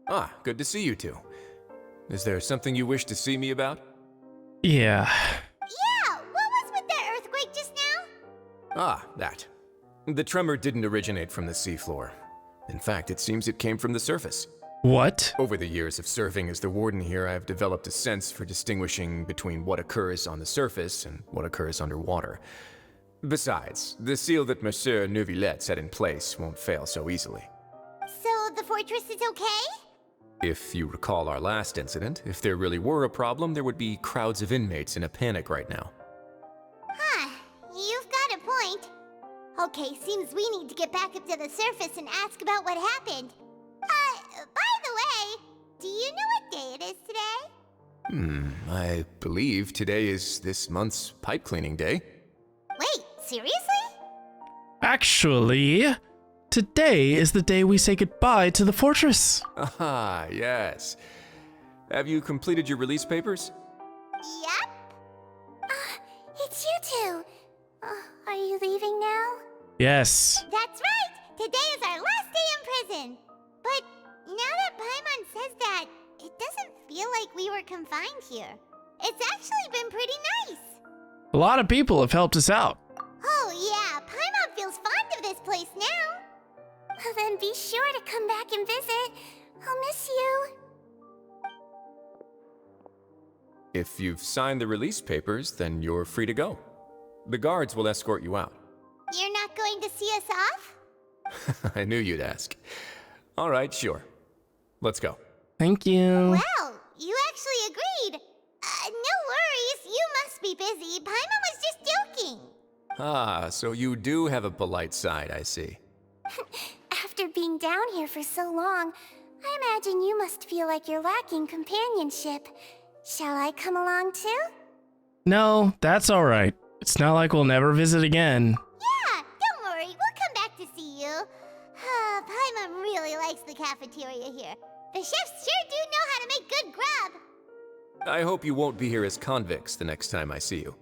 Ah, good to see you two. Is there something you wish to see me about? Yeah. Yeah, what was with that earthquake just now? Ah, that. The tremor didn't originate from the seafloor. In fact, it seems it came from the surface. What? Over the years of serving as the warden here, I have developed a sense for distinguishing between what occurs on the surface and what occurs underwater. Besides, the seal that Monsieur Neuvillette set in place won't fail so easily. So the fortress is okay? If you recall our last incident, if there really were a problem, there would be crowds of inmates in a panic right now. Huh, you've got a point. Okay, seems we need to get back up to the surface and ask about what happened. By the way, do you know what day it is today? I believe today is this month's pipe cleaning day. Wait, seriously? Actually, today is the day we say goodbye to the fortress. Ah, yes. Have you completed your release papers? Yep. It's you two. Are you leaving now? Yes. That's right! Today is our last day in prison! But now that Paimon says that, it doesn't feel like we were confined here. It's actually been pretty nice! A lot of people have helped us out. Oh yeah, Paimon feels fond of this place now! Then be sure to come back and visit. I'll miss you. If you've signed the release papers, then you're free to go. The guards will escort you out. You're not going to see us off? I knew you'd ask. All right, sure. Let's go. Thank you. Well, you actually agreed. No worries, you must be busy. Paimon was just joking. Ah, so you do have a polite side, I see. After being down here for so long, I imagine you must feel like you're lacking companionship. Shall I come along too? No, that's all right. It's not like we'll never visit again. Yeah, don't worry, we'll come back to see you. Paimon really likes the cafeteria here. The chefs sure do know how to make good grub. I hope you won't be here as convicts the next time I see you.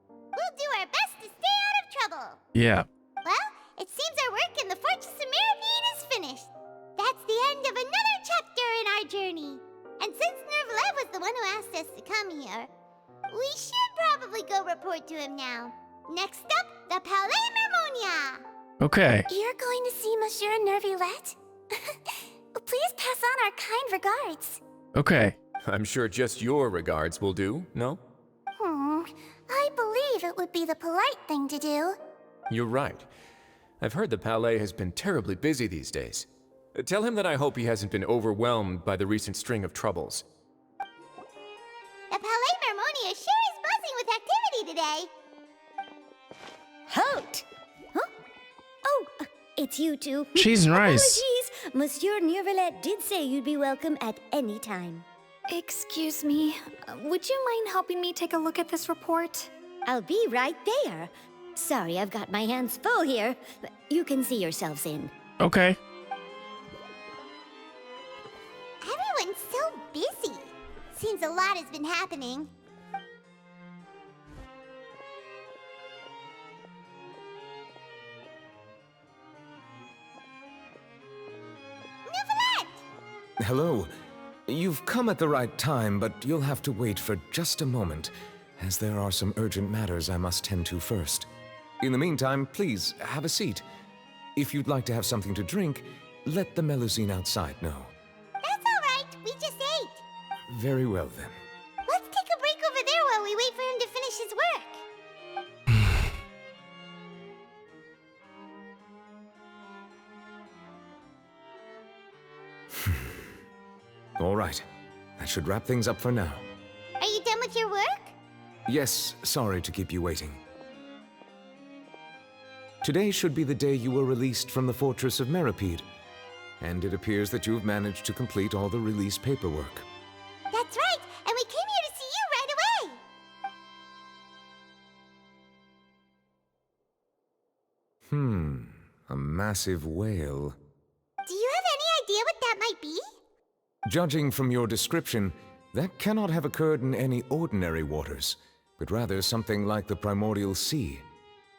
We'll do our best to stay out of trouble. Yeah. Well, it seems our work in the Fortress of Meropide is finished. That's the end of another chapter in our journey. And since Neuvillette was the one who asked us to come here, we should probably go report to him now. Next up, the Palais Mermonia. Okay. You're going to see Monsieur Neuvillette? Please pass on our kind regards. Okay. I'm sure just your regards will do, no? I believe it would be the polite thing to do. You're right. I've heard the Palais has been terribly busy these days. Tell him that I hope he hasn't been overwhelmed by the recent string of troubles. The Palais Mermonia sure is buzzing with activity today. Halt! Huh? Oh, it's you two. Cheese and rice. Apologies. Monsieur Neuvillette did say you'd be welcome at any time. Excuse me, would you mind helping me take a look at this report? I'll be right there. Sorry, I've got my hands full here. You can see yourselves in. Okay. Everyone's so busy. Seems a lot has been happening. Neuvillette! Hello. You've come at the right time, but you'll have to wait for just a moment, as there are some urgent matters I must tend to first. In the meantime, please, have a seat. If you'd like to have something to drink, let the Melusine outside know. That's all right. We just ate. Very well, then. Let's take a break over there while we wait for him to finish his work. All right. That should wrap things up for now. Are you done with your work? Yes, sorry to keep you waiting. Today should be the day you were released from the Fortress of Meropide, and it appears that you've managed to complete all the release paperwork. That's right, and we came here to see you right away. A massive whale. Do you have any idea what that might be? Judging from your description, that cannot have occurred in any ordinary waters, but rather something like the Primordial Sea.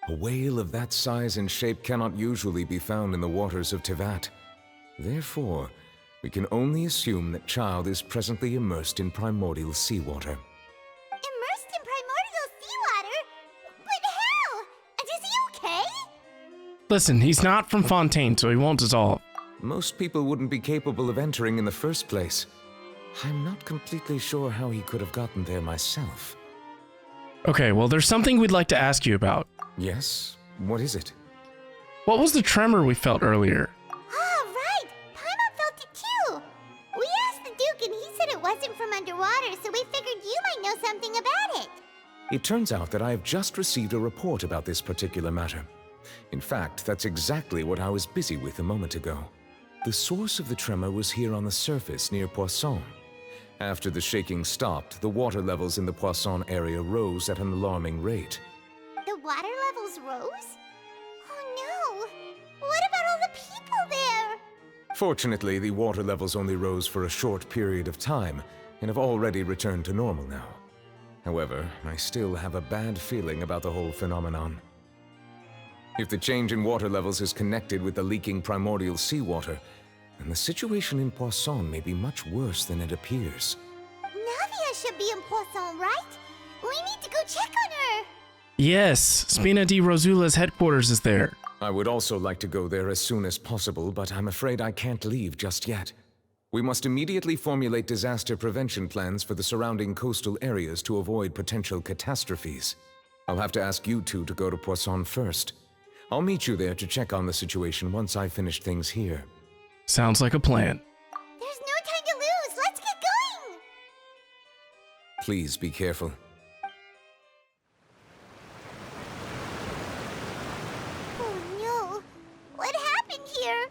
A whale of that size and shape cannot usually be found in the waters of Tevat. Therefore, We can only assume that child is presently immersed in primordial seawater. Immersed in primordial seawater? But how? And is he okay? Listen, he's not from Fontaine, so he won't dissolve. Most people wouldn't be capable of entering in the first place. I'm not completely sure how he could have gotten there myself. Okay, well, there's something we'd like to ask you about. Yes? What is it? What was the tremor we felt earlier? Oh, right! Paimon felt it too! We asked the Duke and he said it wasn't from underwater, so we figured you might know something about it. It turns out that I have just received a report about this particular matter. In fact, that's exactly what I was busy with a moment ago. The source of the tremor was here on the surface near Poisson. After the shaking stopped, the water levels in the Poisson area rose at an alarming rate. The water levels rose? Oh no! What about all the people there? Fortunately, the water levels only rose for a short period of time and have already returned to normal now. However, I still have a bad feeling about the whole phenomenon. If the change in water levels is connected with the leaking primordial seawater, then the situation in Poisson may be much worse than it appears. Navia should be in Poisson, right? We need to go check on her! Yes, Spina di Rosula's headquarters is there. I would also like to go there as soon as possible, but I'm afraid I can't leave just yet. We must immediately formulate disaster prevention plans for the surrounding coastal areas to avoid potential catastrophes. I'll have to ask you two to go to Poisson first. I'll meet you there to check on the situation once I've finished things here. Sounds like a plan. There's no time to lose! Let's get going! Please be careful. Oh no! What happened here?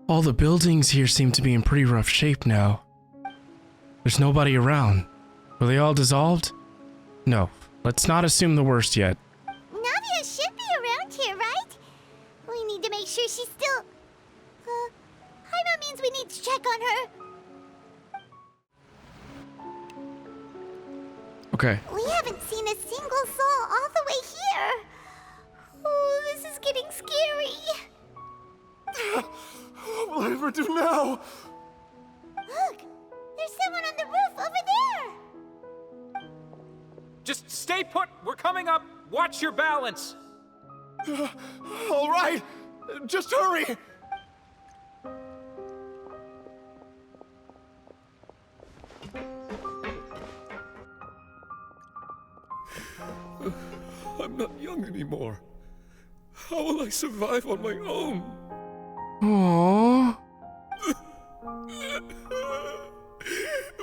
All the buildings here seem to be in pretty rough shape now. There's nobody around. Were they all dissolved? No, let's not assume the worst yet. Navia should be around here, right? We need to make sure she's still... Paimon means we need to check on her. Okay. We haven't seen a single soul all the way here. Oh, this is getting scary. What will I ever do now? Look, there's someone on the roof over there. Just stay put. We're coming up. Watch your balance. All right, just hurry. I'm not young anymore. How will I survive on my own? Aww.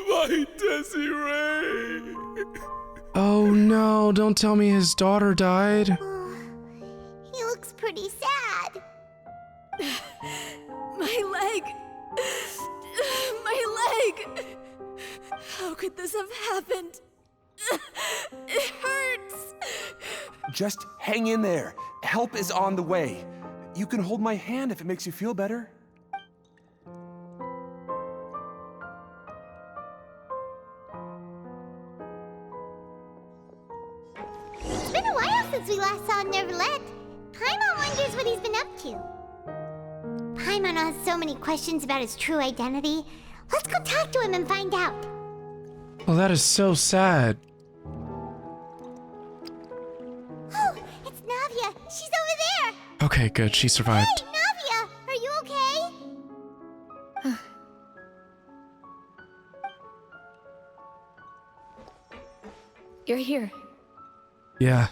My Desiree! Oh no, don't tell me his daughter died. He looks pretty sad. My leg! My leg! How could this have happened? It hurts! Just hang in there. Help is on the way. You can hold my hand if it makes you feel better. It's been a while since we last saw Neuvillette. Paimon wonders what he's been up to. Paimon has so many questions about his true identity. Let's go talk to him and find out. Well, that is so sad. Oh, it's Navia. She's over there. Okay, good, she survived. Hey, Navia, are you okay? You're here. Yeah.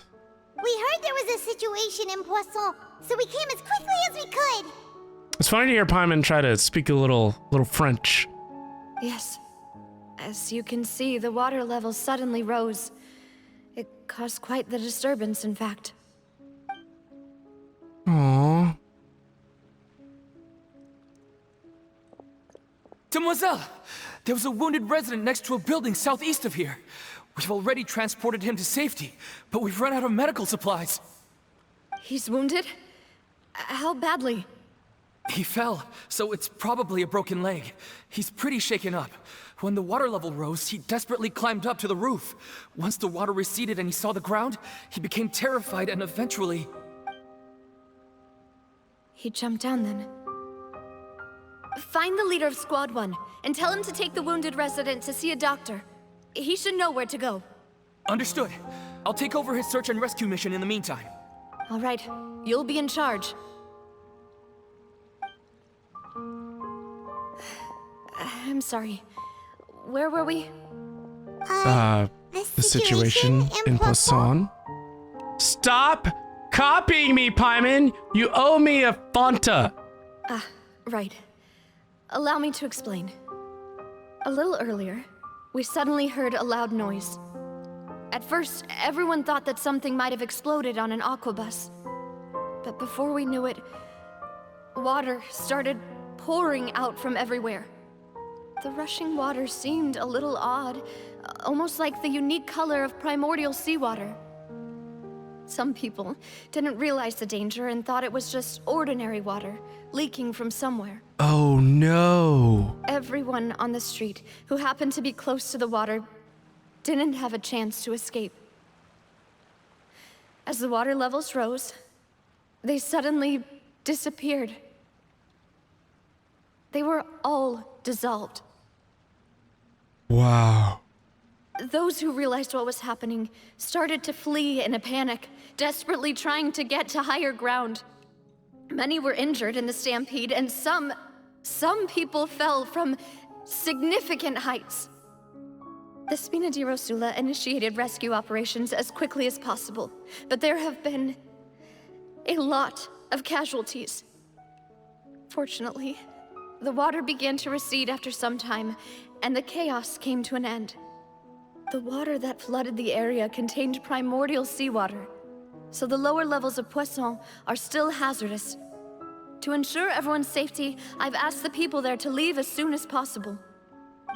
We heard there was a situation in Poisson, so we came as quickly as we could. It's funny to hear Paimon try to speak a little French. Yes. As you can see, the water level suddenly rose. It caused quite the disturbance, in fact. Aww. Demoiselle! There was a wounded resident next to a building southeast of here. We've already transported him to safety, but we've run out of medical supplies. He's wounded? How badly? He fell, so it's probably a broken leg. He's pretty shaken up. When the water level rose, he desperately climbed up to the roof. Once the water receded and he saw the ground, he became terrified and eventually... He jumped down then. Find the leader of Squad 1 and tell him to take the wounded resident to see a doctor. He should know where to go. Understood. I'll take over his search and rescue mission in the meantime. All right, you'll be in charge. I'm sorry. Where were we? The situation in Poisson. Stop copying me, Paimon! You owe me a Fanta! Right. Allow me to explain. A little earlier, we suddenly heard a loud noise. At first, everyone thought that something might have exploded on an aquabus. But before we knew it, water started pouring out from everywhere. The rushing water seemed a little odd, almost like the unique color of primordial seawater. Some people didn't realize the danger and thought it was just ordinary water, leaking from somewhere. Oh no! Everyone on the street who happened to be close to the water didn't have a chance to escape. As the water levels rose, they suddenly disappeared. They were all dissolved. Wow. Those who realized what was happening started to flee in a panic, desperately trying to get to higher ground. Many were injured in the stampede, and some people fell from significant heights. The Spina di Rosula initiated rescue operations as quickly as possible, but there have been a lot of casualties. Fortunately, the water began to recede after some time, and the chaos came to an end. The water that flooded the area contained primordial seawater, so the lower levels of Poisson are still hazardous. To ensure everyone's safety, I've asked the people there to leave as soon as possible.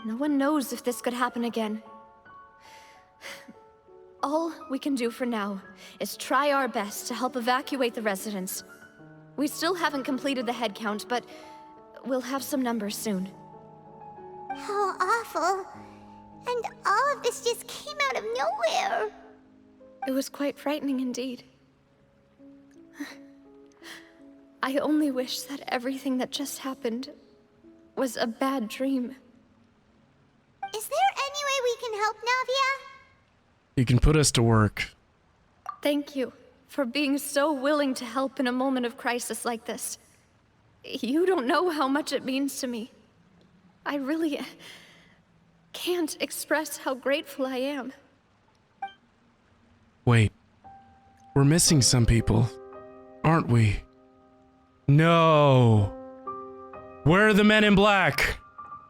No one knows if this could happen again. All we can do for now is try our best to help evacuate the residents. We still haven't completed the head count, but we'll have some numbers soon. How awful. And all of this just came out of nowhere. It was quite frightening indeed. I only wish that everything that just happened was a bad dream. Is there any way we can help, Navia? You can put us to work. Thank you for being so willing to help in a moment of crisis like this. You don't know how much it means to me. I really can't express how grateful I am. Wait. We're missing some people, aren't we? No! Where are the men in black?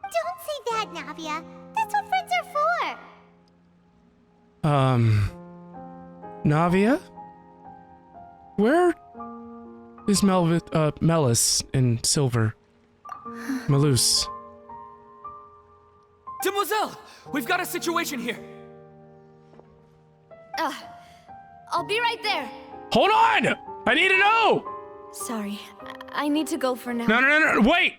Don't say that, Navia. That's what friends are for. Navia? Where is Melus and Silver? Melus. Demoiselle! We've got a situation here! I'll be right there. Hold on! I need to know! Sorry, I need to go for now. No, wait!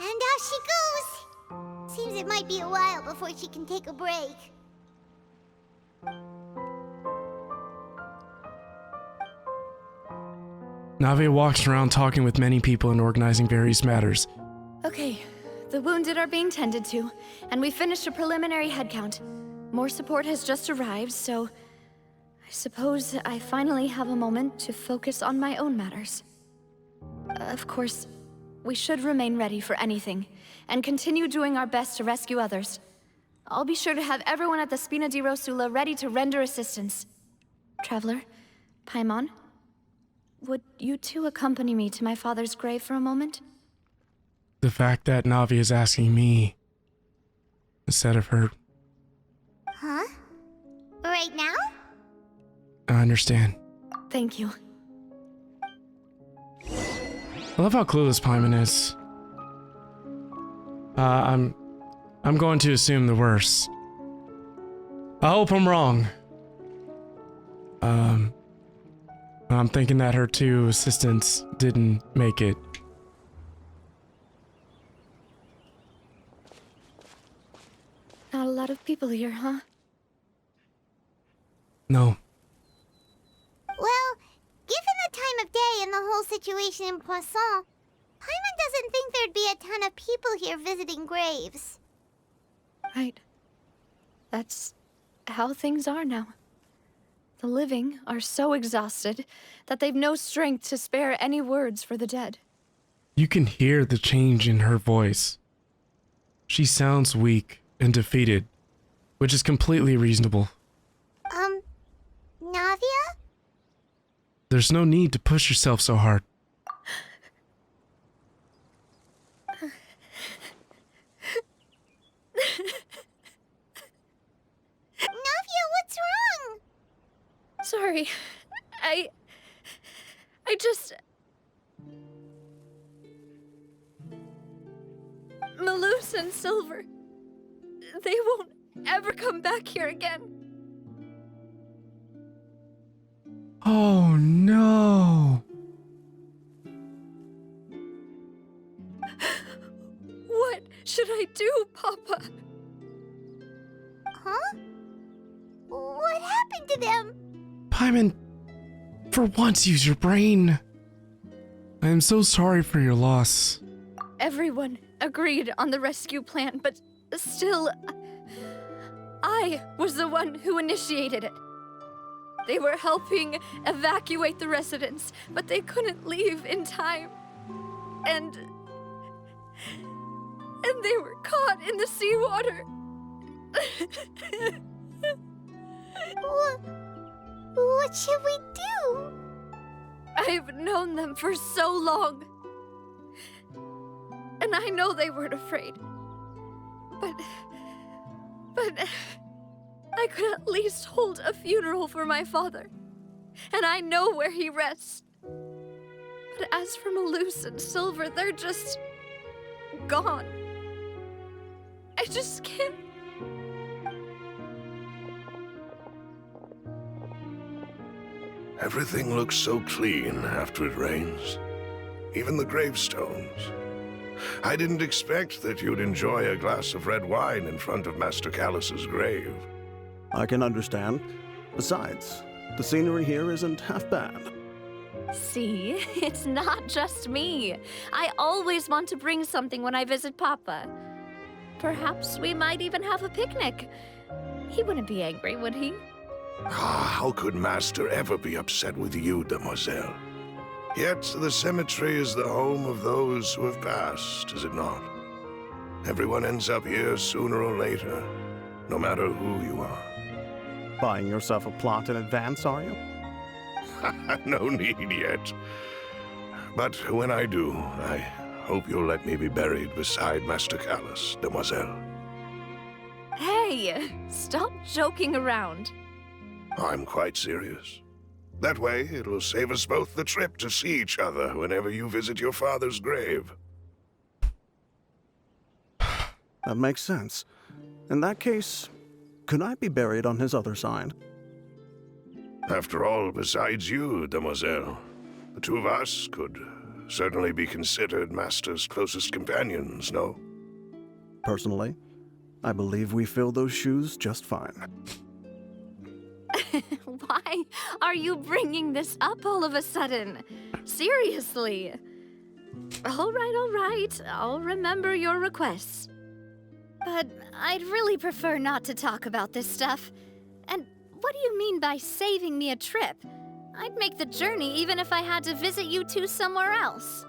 And out she goes. Seems it might be a while before she can take a break. Navia walks around talking with many people and organizing various matters. Okay, the wounded are being tended to, and we finished a preliminary head count. More support has just arrived, so I suppose I finally have a moment to focus on my own matters. Of course, we should remain ready for anything, and continue doing our best to rescue others. I'll be sure to have everyone at the Spina di Rosula ready to render assistance. Traveler, Paimon, would you two accompany me to my father's grave for a moment? The fact that Navia is asking me instead of her. Huh? Right now? I understand. Thank you. I love how clueless Paimon is. I'm going to assume the worst. I hope I'm wrong. I'm thinking that her two assistants didn't make it. Not a lot of people here, huh? No. Well, given the time of day and the whole situation in Poisson, Paimon doesn't think there'd be a ton of people here visiting graves. Right. That's how things are now. The living are so exhausted that they've no strength to spare any words for the dead. You can hear the change in her voice. She sounds weak and defeated, which is completely reasonable. Navia? There's no need to push yourself so hard. Navia, what's wrong? Sorry. I just... Melus and Silver. They won't ever come back here again. Oh no. What should I do, Papa? Huh? What happened to them? Paimon, for once use your brain. I am so sorry for your loss. Everyone agreed on the rescue plan, but still, I was the one who initiated it. They were helping evacuate the residents, but they couldn't leave in time. And they were caught in the seawater. What should we do? I've known them for so long. And I know they weren't afraid. But I could at least hold a funeral for my father. And I know where he rests. But as for Melus and Silver, they're just gone. I just can't. Everything looks so clean after it rains. Even the gravestones. I didn't expect that you'd enjoy a glass of red wine in front of Master Callus's grave. I can understand. Besides, the scenery here isn't half bad. See, it's not just me. I always want to bring something when I visit Papa. Perhaps we might even have a picnic. He wouldn't be angry, would he? How could Master ever be upset with you, demoiselle? Yet the cemetery is the home of those who have passed, is it not? Everyone ends up here sooner or later, no matter who you are. Buying yourself a plot in advance, are you? No need yet. But when I do, I hope you'll let me be buried beside Master Callus, demoiselle. Hey, stop joking around. I'm quite serious. That way, it'll save us both the trip to see each other whenever you visit your father's grave. That makes sense. In that case, could I be buried on his other side? After all, besides you, demoiselle, the two of us could certainly be considered Master's closest companions, no? Personally, I believe we fill those shoes just fine. Why are you bringing this up all of a sudden? Seriously. All right. I'll remember your requests. But I'd really prefer not to talk about this stuff. And what do you mean by saving me a trip? I'd make the journey even if I had to visit you two somewhere else.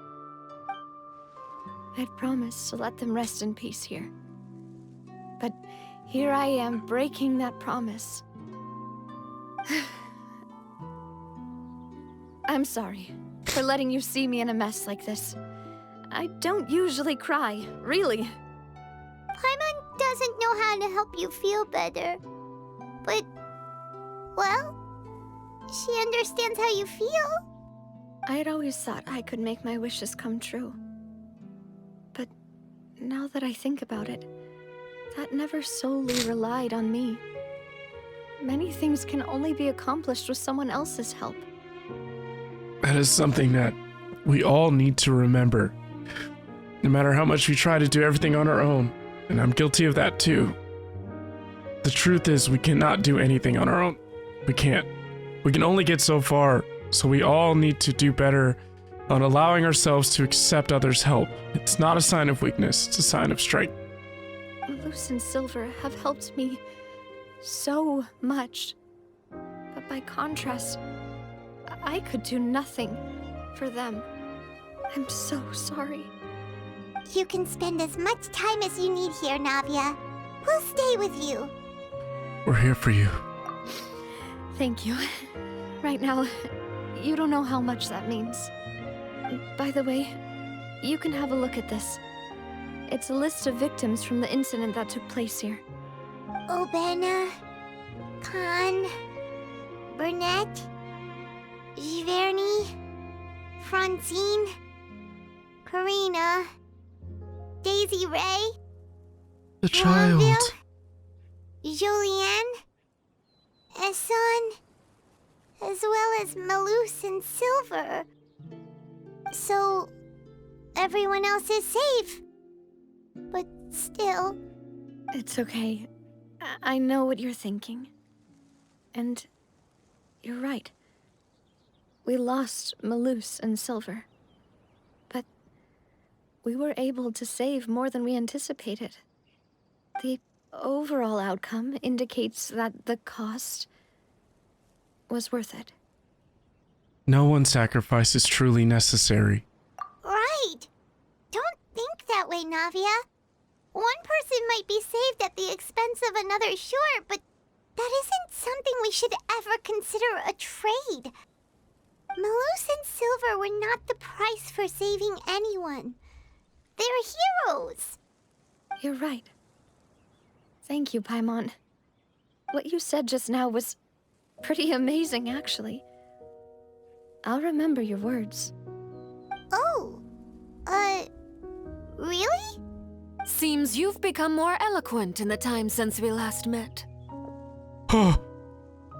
I'd promised to let them rest in peace here. But here I am breaking that promise. I'm sorry for letting you see me in a mess like this. I don't usually cry, really. Paimon doesn't know how to help you feel better. But, well, she understands how you feel. I had always thought I could make my wishes come true. But now that I think about it, that never solely relied on me. Many things can only be accomplished with someone else's help. That is something that we all need to remember. No matter how much we try to do everything on our own, and I'm guilty of that too. The truth is, we cannot do anything on our own. We can't. We can only get so far, so we all need to do better on allowing ourselves to accept others' help. It's not a sign of weakness, it's a sign of strength. Melus and Silver have helped me so much. But by contrast, I could do nothing for them. I'm so sorry. You can spend as much time as you need here, Navia. We'll stay with you. We're here for you. Thank you. Right now, you don't know how much that means. By the way, you can have a look at this. It's a list of victims from the incident that took place here. Obena, Khan, Burnett, Giverny, Francine, Karina, Daisy Ray, The child. Ronville, Julianne, Esson, as well as Melus and Silver. So, everyone else is safe. But still... It's okay. I know what you're thinking. And you're right. We lost Melus and Silver. But we were able to save more than we anticipated. The overall outcome indicates that the cost was worth it. No one's sacrifice is truly necessary. Right! Don't think that way, Navia. One person might be saved at the expense of another, sure, but that isn't something we should ever consider a trade. Melus and Silver were not the price for saving anyone. They're heroes. You're right. Thank you, Paimon. What you said just now was pretty amazing, actually. I'll remember your words. Oh, really? Seems you've become more eloquent in the time since we last met. Oh,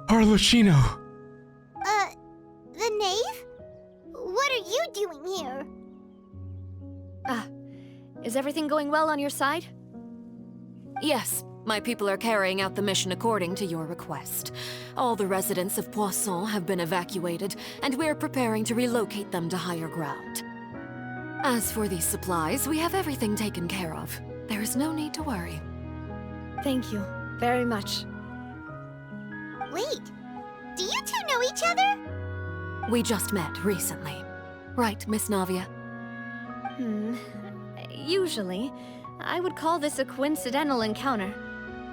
Arlecchino. The knave? What are you doing here? Is everything going well on your side? Yes, my people are carrying out the mission according to your request. All the residents of Poisson have been evacuated, and we're preparing to relocate them to higher ground. As for these supplies, we have everything taken care of. There is no need to worry. Thank you very much. Wait, do you two know each other? We just met recently. Right, Miss Navia? Usually, I would call this a coincidental encounter.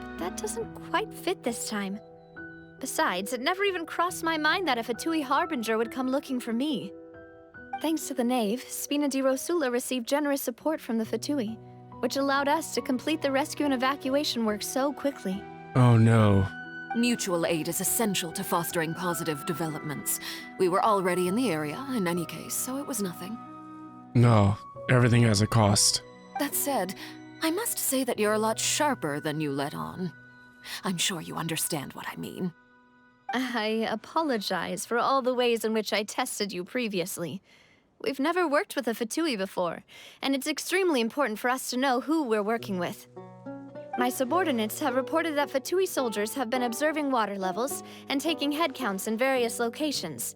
But that doesn't quite fit this time. Besides, it never even crossed my mind that a Fatui Harbinger would come looking for me. Thanks to the Knave, Spina di Rosula received generous support from the Fatui, which allowed us to complete the rescue and evacuation work so quickly. Oh no. Mutual aid is essential to fostering positive developments. We were already in the area, in any case, so it was nothing. No, everything has a cost. That said, I must say that you're a lot sharper than you let on. I'm sure you understand what I mean. I apologize for all the ways in which I tested you previously. We've never worked with a Fatui before, and it's extremely important for us to know who we're working with. My subordinates have reported that Fatui soldiers have been observing water levels and taking head counts in various locations.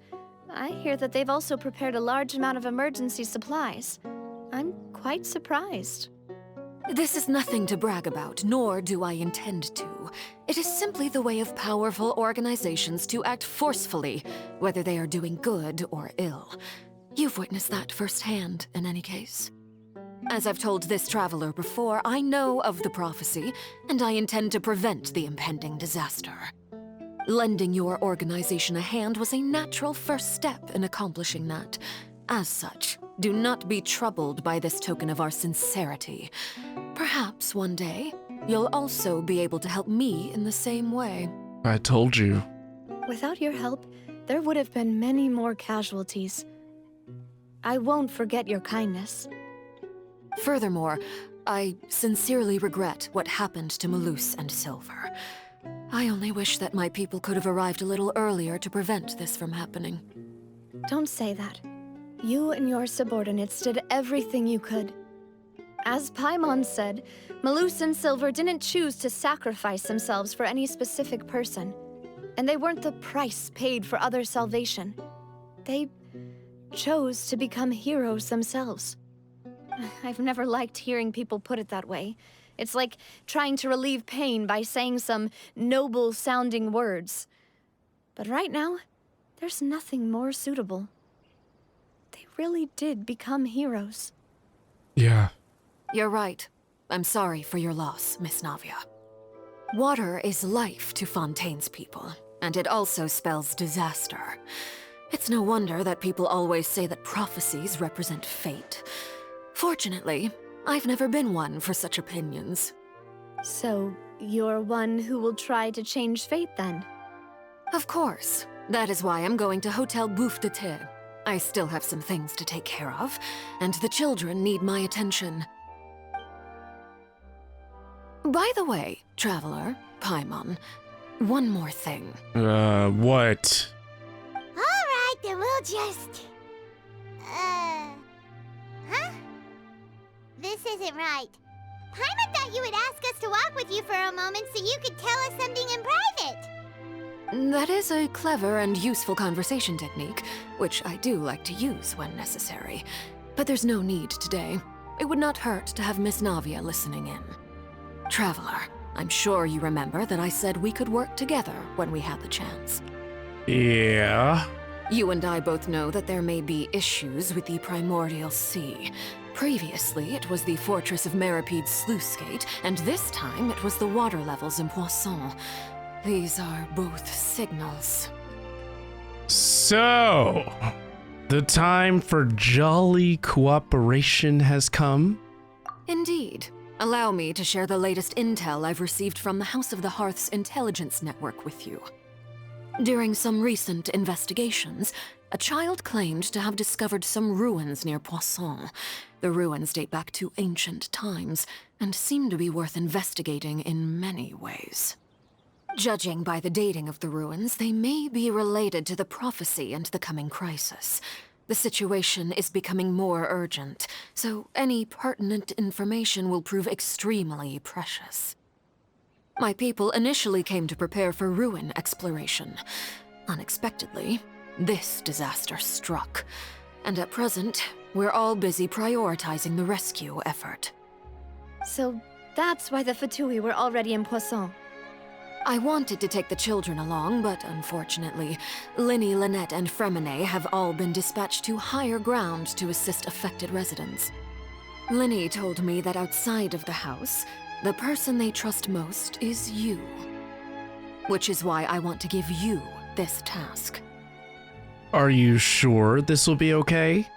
I hear that they've also prepared a large amount of emergency supplies. I'm quite surprised. This is nothing to brag about, nor do I intend to. It is simply the way of powerful organizations to act forcefully, whether they are doing good or ill. You've witnessed that firsthand, in any case. As I've told this traveler before, I know of the prophecy, and I intend to prevent the impending disaster. Lending your organization a hand was a natural first step in accomplishing that. As such, do not be troubled by this token of our sincerity. Perhaps one day, you'll also be able to help me in the same way. I told you. Without your help, there would have been many more casualties. I won't forget your kindness. Furthermore, I sincerely regret what happened to Melus and Silver. I only wish that my people could have arrived a little earlier to prevent this from happening. Don't say that. You and your subordinates did everything you could. As Paimon said, Melus and Silver didn't choose to sacrifice themselves for any specific person, and they weren't the price paid for other salvation. They chose to become heroes themselves. I've never liked hearing people put it that way. It's like trying to relieve pain by saying some noble-sounding words. But right now, there's nothing more suitable. They really did become heroes. Yeah. You're right. I'm sorry for your loss, Miss Navia. Water is life to Fontaine's people, and it also spells disaster. It's no wonder that people always say that prophecies represent fate. Fortunately, I've never been one for such opinions. So, you're one who will try to change fate then? Of course. That is why I'm going to Hotel Bouffe de Thé. I still have some things to take care of, and the children need my attention. By the way, Traveler, Paimon, one more thing. What? Alright, then we'll just... Huh? This isn't right. Paimon thought you would ask us to walk with you for a moment so you could tell us something in private. That is a clever and useful conversation technique, which I do like to use when necessary. But there's no need today. It would not hurt to have Miss Navia listening in. Traveler, I'm sure you remember that I said we could work together when we had the chance. Yeah. You and I both know that there may be issues with the Primordial Sea. Previously, it was the Fortress of Meropide sluice gate, and this time it was the water levels in Poisson. These are both signals. So, the time for jolly cooperation has come? Indeed. Allow me to share the latest intel I've received from the House of the Hearth's intelligence network with you. During some recent investigations, a child claimed to have discovered some ruins near Poisson. The ruins date back to ancient times, and seem to be worth investigating in many ways. Judging by the dating of the ruins, they may be related to the prophecy and the coming crisis. The situation is becoming more urgent, so any pertinent information will prove extremely precious. My people initially came to prepare for ruin exploration. Unexpectedly, this disaster struck, and at present, we're all busy prioritizing the rescue effort. So that's why the Fatui were already in Poisson. I wanted to take the children along, but unfortunately, Linny, Lynette, and Fremine have all been dispatched to higher ground to assist affected residents. Linny told me that outside of the house, the person they trust most is you. Which is why I want to give you this task. Are you sure this will be okay?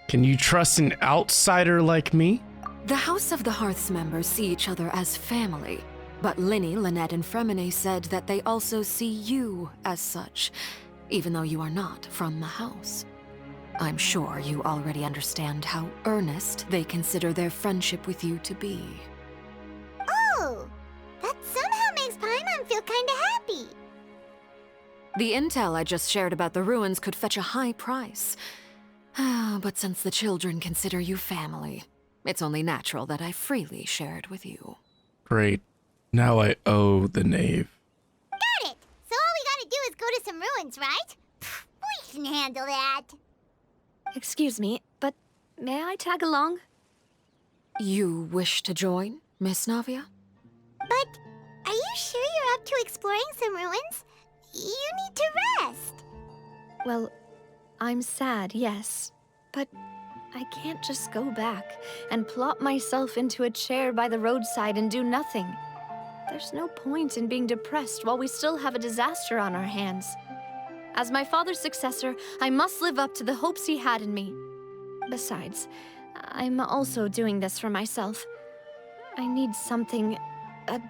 Can you trust an outsider like me? The House of the Hearth's members see each other as family, but Linny, Lynette, and Fremine said that they also see you as such, even though you are not from the house. I'm sure you already understand how earnest they consider their friendship with you to be. Oh, that somehow makes Paimon feel kinda happy. The intel I just shared about the ruins could fetch a high price. But since the children consider you family, it's only natural that I freely share it with you. Great. Now I owe the knave. Got it! So all we gotta do is go to some ruins, right? We can handle that. Excuse me, but may I tag along? You wish to join, Miss Navia? But are you sure you're up to exploring some ruins? You need to rest. Well, I'm sad, yes. But I can't just go back and plop myself into a chair by the roadside and do nothing. There's no point in being depressed while we still have a disaster on our hands. As my father's successor, I must live up to the hopes he had in me. Besides, I'm also doing this for myself. I need something, a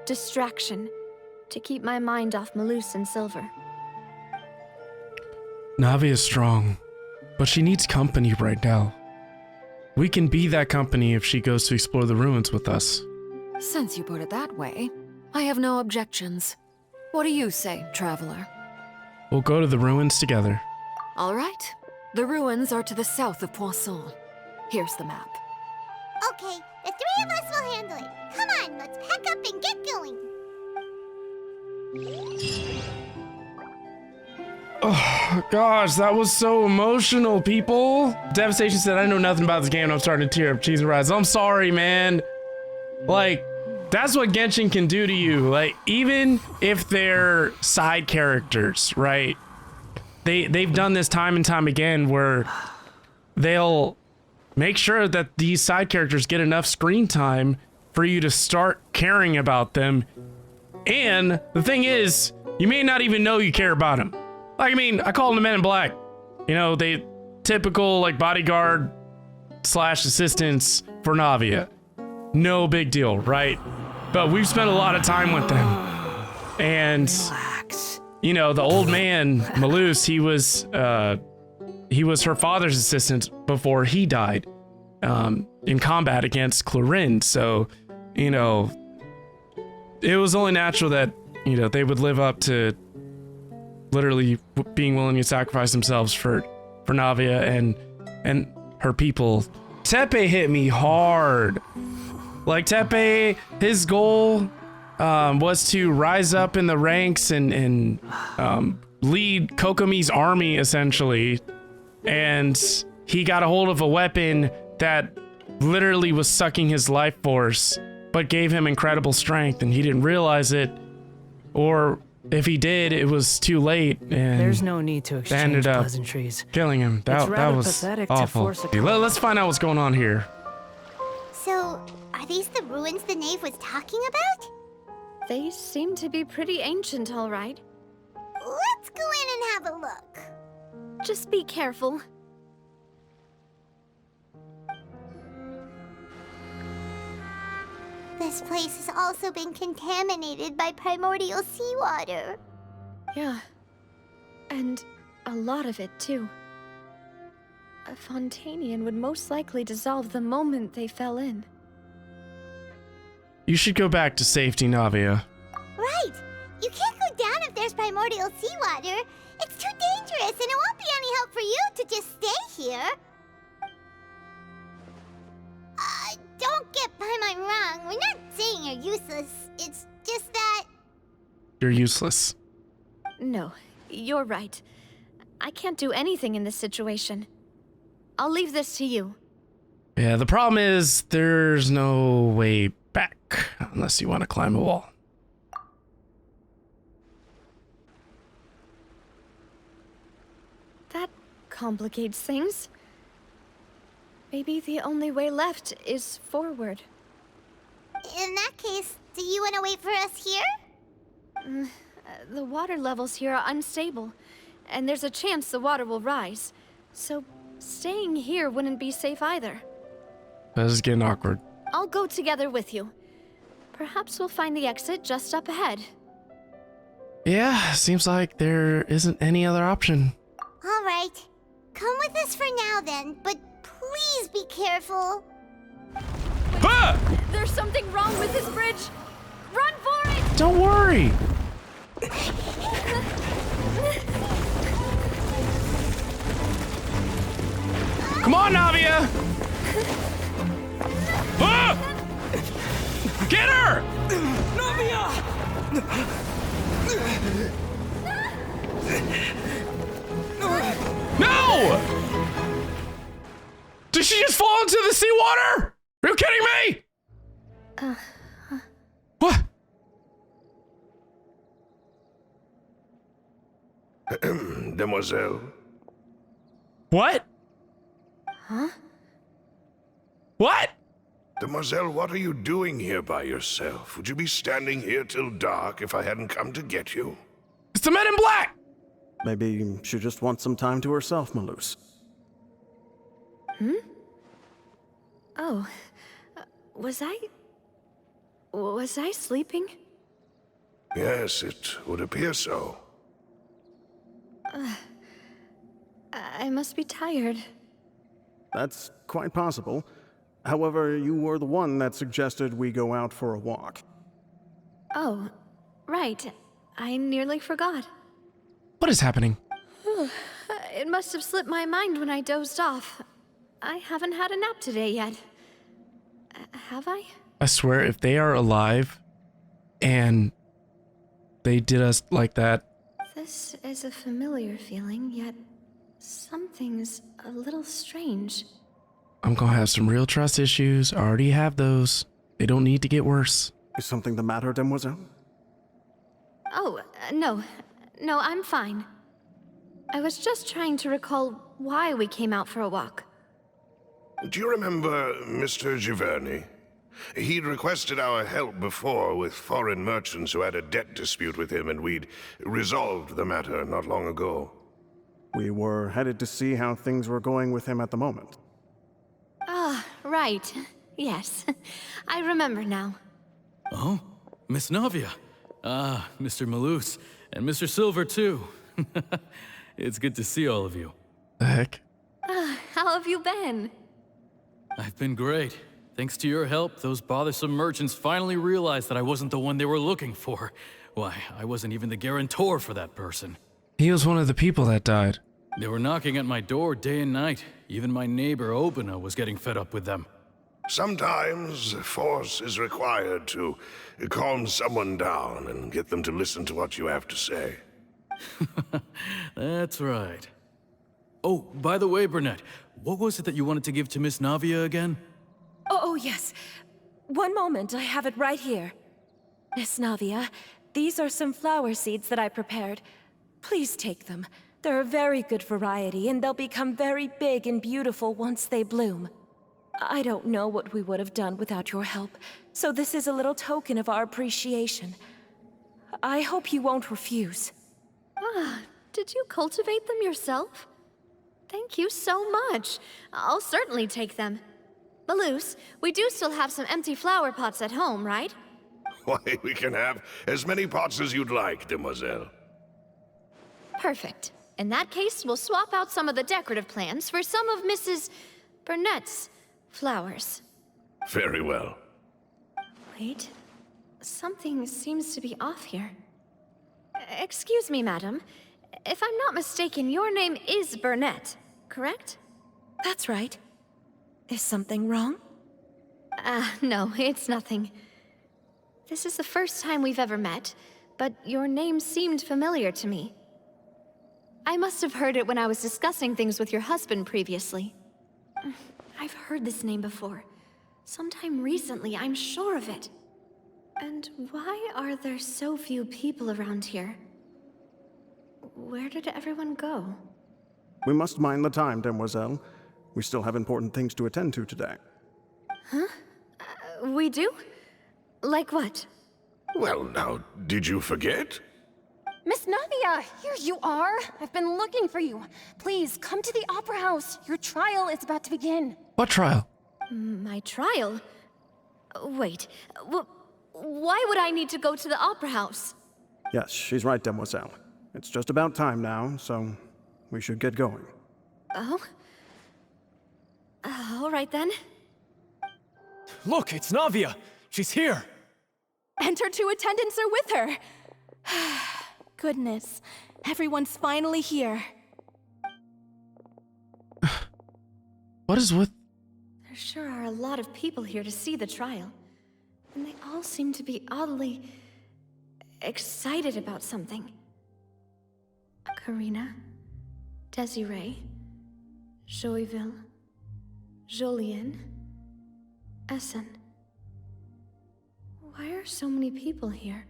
distraction, to keep my mind off Melus and Silver. Navia is strong, but she needs company right now. We can be that company if she goes to explore the ruins with us. Since you put it that way, I have no objections. What do you say, Traveler? We'll go to the ruins together. All right. The ruins are to the south of Poisson. Here's the map. Okay, the three of us will handle it. Come on, let's pack up and get going. Oh gosh, that was so emotional, people. Devastation said, I know nothing about this game and I'm starting to tear up cheese and rice. I'm sorry, man. Like, that's what Genshin can do to you. Like, even if they're side characters, right? They've done this time and time again where they'll make sure that these side characters get enough screen time for you to start caring about them. And the thing is, you may not even know you care about them. Like, I mean, I call them the Men in Black. You know, they typical like bodyguard / assistants for Navia. No big deal, right? But we've spent a lot of time with them. And you know, the old man, Melus, he was her father's assistant before he died in combat against Clorin. So, you know, it was only natural that, you know, they would live up to literally being willing to sacrifice themselves for Navia and her people. Tepe hit me hard. Like, Tepe, his goal was to rise up in the ranks and lead Kokomi's army, essentially. And he got a hold of a weapon that literally was sucking his life force, but gave him incredible strength, and he didn't realize it. Or if he did, it was too late, and there's no need to exchange pleasantries. Killing him. That was pathetic awful. Let's find out what's going on here. So, are these the ruins the knave was talking about? They seem to be pretty ancient, all right. Let's go in and have a look. Just be careful. This place has also been contaminated by Primordial seawater. Yeah. And a lot of it, too. A Fontanian would most likely dissolve the moment they fell in. You should go back to safety, Navia. Right! You can't go down if there's Primordial seawater. It's too dangerous, and it won't be any help for you to just stay here. Don't get Paimon wrong. We're not saying you're useless. It's just that... You're useless. No, you're right. I can't do anything in this situation. I'll leave this to you. Yeah, the problem is there's no way back unless you want to climb a wall. That complicates things. Maybe the only way left is forward. In that case, do you want to wait for us here? The water levels here are unstable, and there's a chance the water will rise. So staying here wouldn't be safe either. This is getting awkward. I'll go together with you. Perhaps we'll find the exit just up ahead. Yeah, seems like there isn't any other option. All right. Come with us for now then, but please be careful. Ah! There's something wrong with this bridge. Run for it! Don't worry. Come on, Navia! Ah! Get her! Navia! No! Did she just fall into the seawater? Are you kidding me? What? Demoiselle. What? Huh? What? Demoiselle, what are you doing here by yourself? Would you be standing here till dark if I hadn't come to get you? It's the Men in Black! Maybe she just wants some time to herself, Melus. Oh. Was I sleeping? Yes, it would appear so. I must be tired. That's quite possible. However, you were the one that suggested we go out for a walk. Oh, right. I nearly forgot. What is happening? It must have slipped my mind when I dozed off. I haven't had a nap today yet. Have I? I swear, if they are alive and they did us like that, This is a familiar feeling, yet something's a little strange. I'm gonna have some real trust issues. I already have those. They don't need to get worse. Is something the matter, Demoiselle? Oh, no. No, I'm fine. I was just trying to recall why we came out for a walk. Do you remember Mr. Giverny? He'd requested our help before with foreign merchants who had a debt dispute with him, and we'd resolved the matter not long ago. We were headed to see how things were going with him at the moment. Ah, right. Yes. I remember now. Oh, Miss Navia. Ah, Mr. Melus, and Mr. Silver, too. It's good to see all of you. The heck? How have you been? I've been great. Thanks to your help, those bothersome merchants finally realized that I wasn't the one they were looking for. Why, I wasn't even the guarantor for that person. He was one of the people that died. They were knocking at my door day and night. Even my neighbor, Obina, was getting fed up with them. Sometimes force is required to calm someone down and get them to listen to what you have to say. That's right. Oh, by the way, Burnett, what was it that you wanted to give to Miss Navia again? Oh, yes. One moment, I have it right here. Miss Navia, these are some flower seeds that I prepared. Please take them. They're a very good variety, and they'll become very big and beautiful once they bloom. I don't know what we would have done without your help, so this is a little token of our appreciation. I hope you won't refuse. Ah, did you cultivate them yourself? Thank you so much. I'll certainly take them. Melus, we do still have some empty flower pots at home, right? Why, we can have as many pots as you'd like, Demoiselle. Perfect. In that case, we'll swap out some of the decorative plants for some of Mrs. Burnett's flowers. Very well. Wait, something seems to be off here. Excuse me, madam. If I'm not mistaken, your name is Burnett, correct? That's right. Is something wrong? No, it's nothing. This is the first time we've ever met, but your name seemed familiar to me. I must have heard it when I was discussing things with your husband previously. I've heard this name before. Sometime recently, I'm sure of it. And why are there so few people around here? Where did everyone go? We must mind the time, Demoiselle. We still have important things to attend to today. Huh? We do? Like what? Well, now, did you forget? Miss Navia, here you are. I've been looking for you. Please, come to the Opera House. Your trial is about to begin. What trial? My trial? Wait, why would I need to go to the Opera House? Yes, she's right, Demoiselle. It's just about time now, so we should get going. Oh? All right then. Look, it's Navia. She's here. And her two attendants are with her. Goodness, everyone's finally here. What is with... There sure are a lot of people here to see the trial. And they all seem to be oddly excited about something. Karina, Desiree, Joyville, Jolien, Essen. Why are so many people here?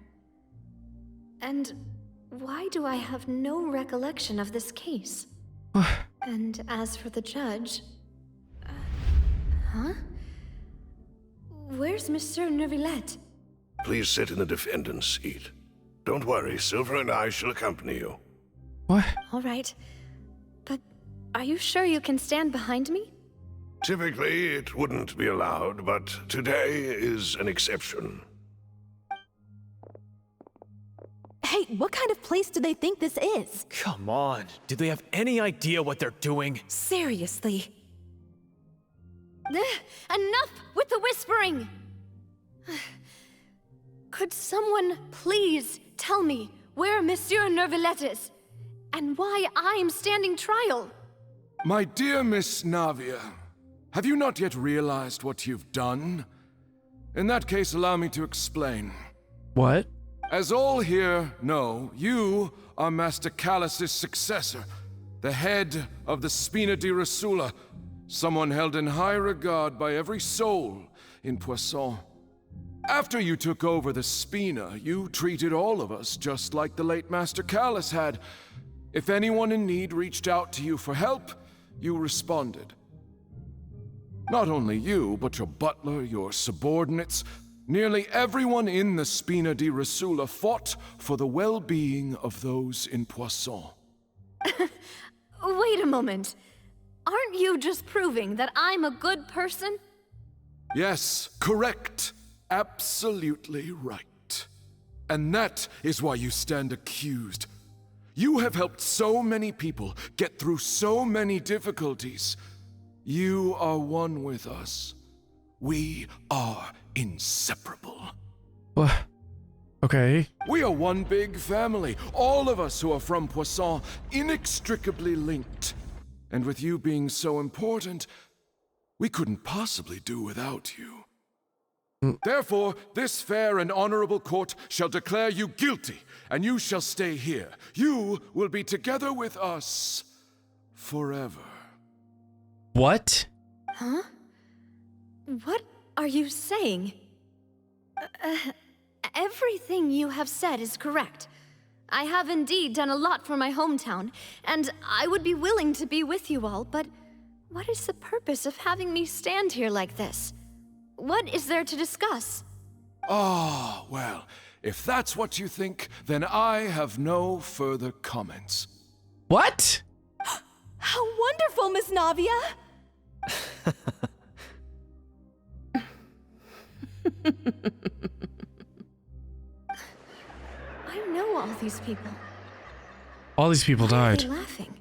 And why do I have no recollection of this case? And as for the judge... huh? Where's Monsieur Neuvillette? Please sit in the defendant's seat. Don't worry, Silver and I shall accompany you. What? All right. But are you sure you can stand behind me? Typically, it wouldn't be allowed, but today is an exception. Hey, what kind of place do they think this is? Come on. Do they have any idea what they're doing? Seriously. Enough with the whispering! Could someone please tell me where Monsieur Neuvillette is? And why I'm standing trial? My dear Miss Navia, have you not yet realized what you've done? In that case, allow me to explain. What? As all here know, you are Master Callus's successor, the head of the Spina di Rosula, someone held in high regard by every soul in Poisson. After you took over the Spina, you treated all of us just like the late Master Callus had. If anyone in need reached out to you for help, you responded. Not only you, but your butler, your subordinates, nearly everyone in the Spina di Rosula fought for the well-being of those in Poisson. Wait a moment. Aren't you just proving that I'm a good person? Yes, correct. Absolutely right. And that is why you stand accused. You have helped so many people get through so many difficulties. You are one with us. We are inseparable. What? Okay. We are one big family, all of us who are from Poisson, inextricably linked. And with you being so important, we couldn't possibly do without you. Therefore, this fair and honorable court shall declare you guilty, and you shall stay here. You will be together with us forever. What? Huh? What are you saying? Everything you have said is correct. I have indeed done a lot for my hometown, and I would be willing to be with you all, but what is the purpose of having me stand here like this? What is there to discuss? Ah, well, if that's what you think, then I have no further comments. What? How wonderful, Miss Navia! I know all these people. All these people Why are died. they laughing?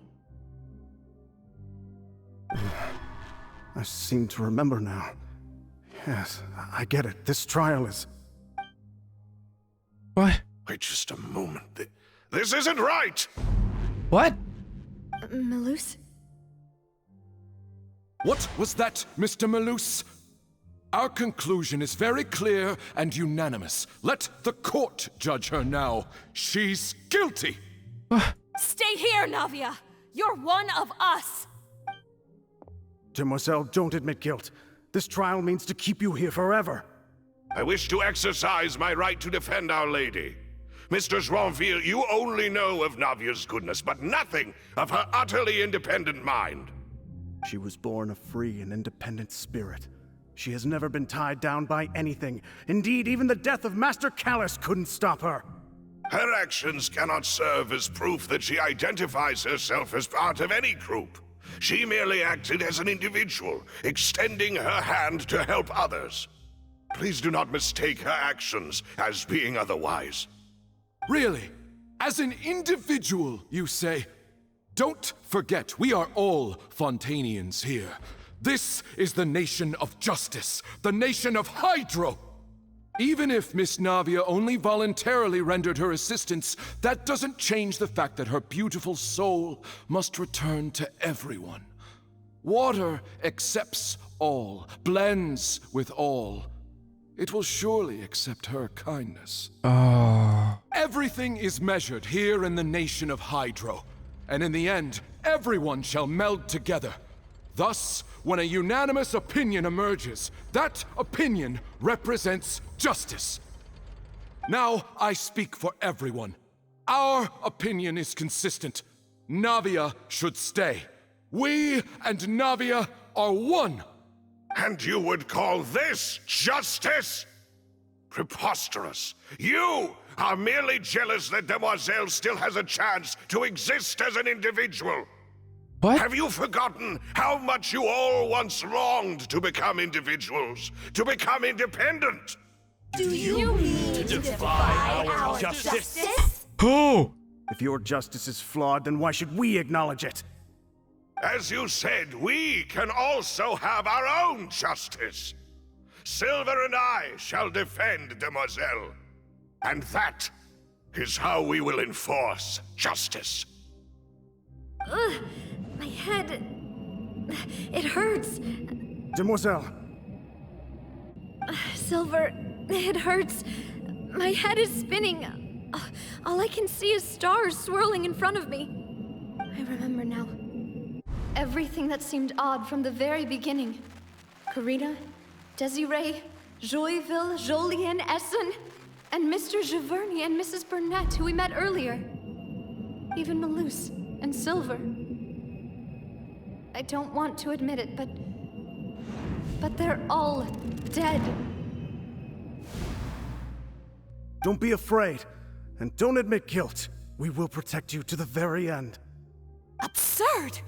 I seem to remember now. Yes, I get it. This trial is... What? Wait just a moment. This isn't right! What? Melus? What was that, Mr. Melus? Our conclusion is very clear and unanimous. Let the court judge her now. She's guilty! Stay here, Navia! You're one of us! Demoiselle, don't admit guilt. This trial means to keep you here forever. I wish to exercise my right to defend Our Lady. Mr. Joinville, you only know of Navia's goodness, but nothing of her utterly independent mind. She was born a free and independent spirit. She has never been tied down by anything. Indeed, even the death of Master Callus couldn't stop her. Her actions cannot serve as proof that she identifies herself as part of any group. She merely acted as an individual, extending her hand to help others. Please do not mistake her actions as being otherwise. Really? As an individual, you say? Don't forget, we are all Fontanians here. This is the nation of justice, the nation of Hydro. Even if Miss Navia only voluntarily rendered her assistance, that doesn't change the fact that her beautiful soul must return to everyone. Water accepts all, blends with all. It will surely accept her kindness. Everything is measured here in the nation of Hydro, and in the end, everyone shall meld together. Thus, when a unanimous opinion emerges, that opinion represents justice. Now I speak for everyone. Our opinion is consistent. Navia should stay. We and Navia are one. And you would call this justice? Preposterous. You are merely jealous that Demoiselle still has a chance to exist as an individual. What? Have you forgotten how much you all once longed to become individuals, to become independent? Do you mean to defy our justice? Who? If your justice is flawed, then why should we acknowledge it? As you said, we can also have our own justice. Silver and I shall defend Demoiselle. And that is how we will enforce justice. Ugh, my head... It hurts. Demoiselle. Silver, it hurts. My head is spinning. All I can see is stars swirling in front of me. I remember now. Everything that seemed odd from the very beginning. Karina, Desiree, Joyville, Jolien, Essen, and Mr. Giverny and Mrs. Burnett, who we met earlier. Even Melus and Silver. I don't want to admit it, but they're all dead. Don't be afraid, and don't admit guilt. We will protect you to the very end. Absurd!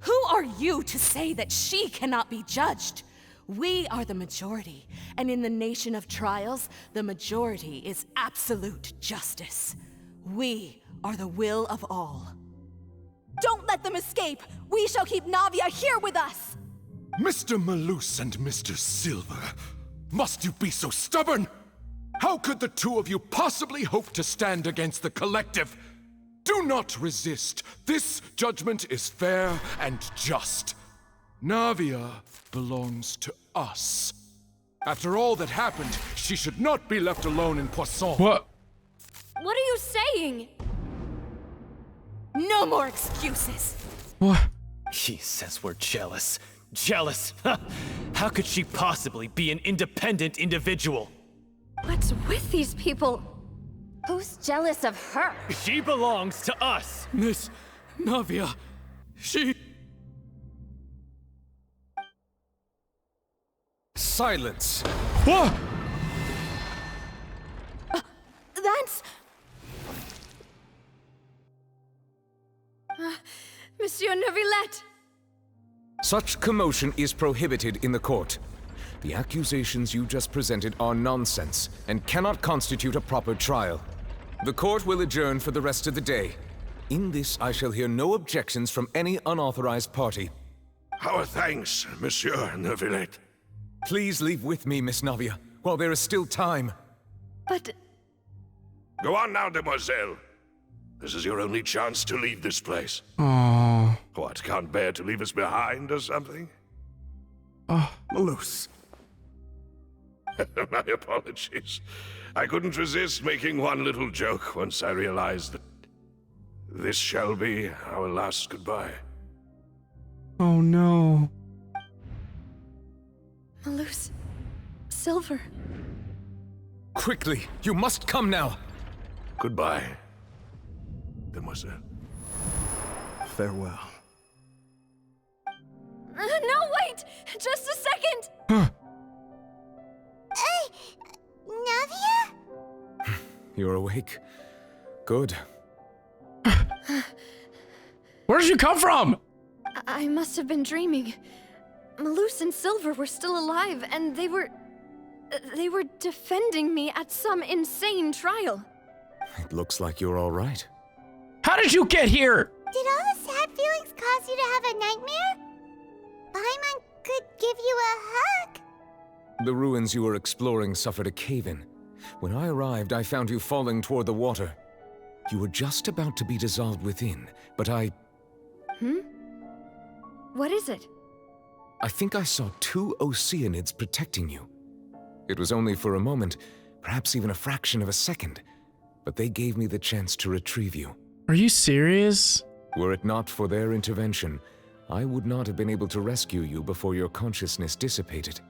Who are you to say that she cannot be judged? We are the majority, and in the nation of trials, the majority is absolute justice. We are the will of all. Don't let them escape! We shall keep Navia here with us! Mr. Melus and Mr. Silver, must you be so stubborn? How could the two of you possibly hope to stand against the collective? Do not resist. This judgment is fair and just. Navia belongs to us. After all that happened, she should not be left alone in Poisson. What? What are you saying? No more excuses! What? He says we're jealous. Jealous? How could she possibly be an independent individual? What's with these people? Who's jealous of her? She belongs to us! Miss Navia, she... Silence! What? That's... Monsieur Neuvillette! Such commotion is prohibited in the court. The accusations you just presented are nonsense and cannot constitute a proper trial. The court will adjourn for the rest of the day. In this, I shall hear no objections from any unauthorized party. Our thanks, Monsieur Neuvillette. Please leave with me, Miss Navia, while there is still time. But... Go on now, demoiselle. This is your only chance to leave this place. Oh. What, can't bear to leave us behind or something? Oh. Melus. My apologies. I couldn't resist making one little joke once I realized that this shall be our last goodbye. Oh no. Melus, Silver. Quickly, you must come now. Goodbye, demoiselle. Farewell. No, wait! Just a second! Huh. Navia? You're awake. Good. Where did you come from? I must have been dreaming. Melus and Silver were still alive, and they were defending me at some insane trial. It looks like you're all right. How did you get here? Did all the sad feelings cause you to have a nightmare? Paimon could give you a hug. The ruins you were exploring suffered a cave-in. When I arrived, I found you falling toward the water. You were just about to be dissolved within, but I What is it? I think I saw 2 Oceanids protecting you. It was only for a moment, perhaps even a fraction of a second, but they gave me the chance to retrieve you. Are you serious? Were it not for their intervention, I would not have been able to rescue you before your consciousness dissipated.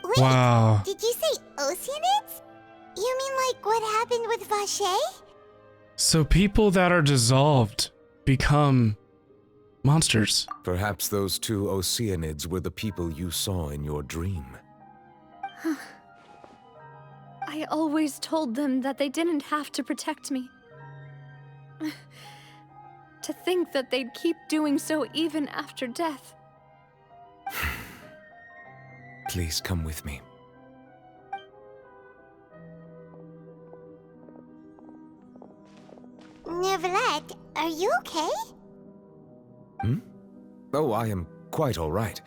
Wait, wow. Did you say Oceanids? You mean like what happened with Vache? So people that are dissolved become monsters. Perhaps those 2 Oceanids were the people you saw in your dream. I always told them that they didn't have to protect me. To think that they'd keep doing so even after death. Please come with me. Neuvillette, are you okay? Oh, I am quite all right.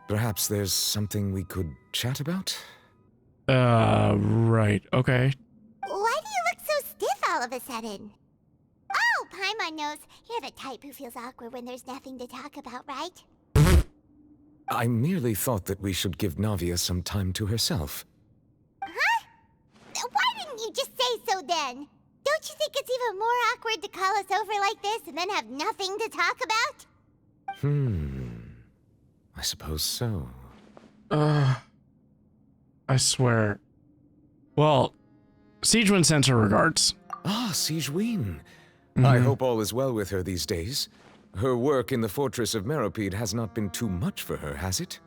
Perhaps there's something we could chat about? Right, okay. Why do you look so stiff all of a sudden? Oh, Paimon knows. You're the type who feels awkward when there's nothing to talk about, right? I merely thought that we should give Navia some time to herself. Huh? What say so then. Don't you think it's even more awkward to call us over like this and then have nothing to talk about? I suppose so. I swear. Well, Siegewin sends her regards. Ah, Siegewin. I hope all is well with her these days. Her work in the Fortress of Meropide has not been too much for her, has it?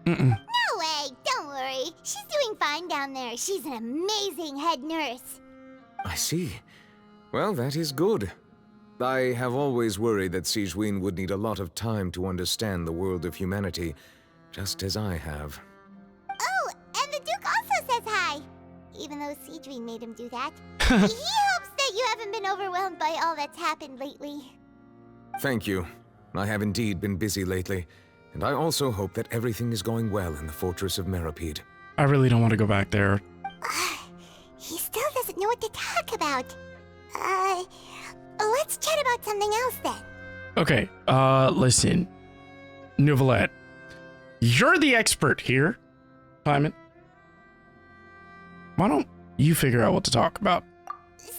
No way, don't worry. She's doing fine down there. She's an amazing head nurse. I see. Well, that is good. I have always worried that Siegewin would need a lot of time to understand the world of humanity, just as I have. Oh, and the Duke also says hi. Even though Siegewin made him do that. He hopes that you haven't been overwhelmed by all that's happened lately. Thank you. I have indeed been busy lately, and I also hope that everything is going well in the Fortress of Meropide. I really don't want to go back there. He still doesn't know what to talk about. Let's chat about something else then. Okay, listen. Neuvillette, you're the expert here, Paimon. Why don't you figure out what to talk about? So,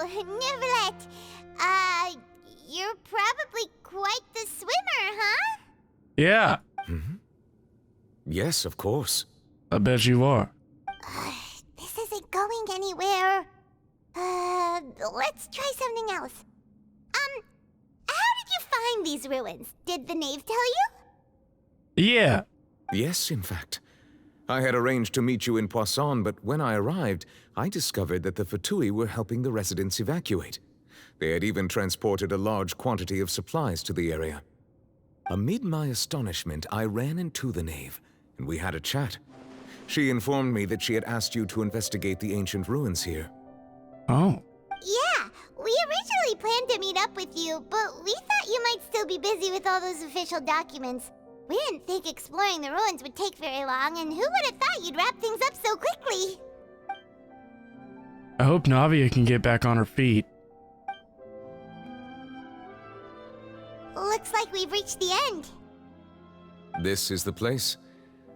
Neuvillette, you're probably quite the swimmer, huh? Yeah. Yes, of course. I bet you are. This isn't going anywhere. Let's try something else. How did you find these ruins? Did the knave tell you? Yeah. Yes, in fact. I had arranged to meet you in Poisson, but when I arrived, I discovered that the Fatui were helping the residents evacuate. They had even transported a large quantity of supplies to the area. Amid my astonishment, I ran into the knave, and we had a chat. She informed me that she had asked you to investigate the ancient ruins here. Oh. Yeah, we originally planned to meet up with you, but we thought you might still be busy with all those official documents. We didn't think exploring the ruins would take very long, and who would have thought you'd wrap things up so quickly? I hope Navia can get back on her feet. Looks like we've reached the end. This is the place.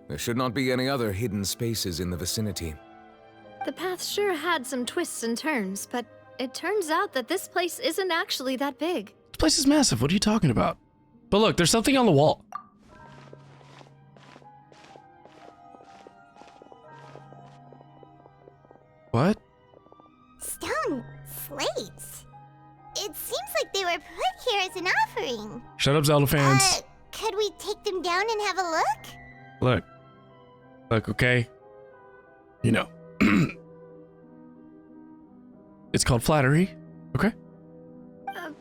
There should not be any other hidden spaces in the vicinity. The path sure had some twists and turns, but it turns out that this place isn't actually that big. This place is massive. What are you talking about? But look, there's something on the wall. What? Stone slates. It seems like they were put here as an offering. Shut up, Zelda fans. Could we take them down and have a look? Look, okay? You know. It's called flattery, okay?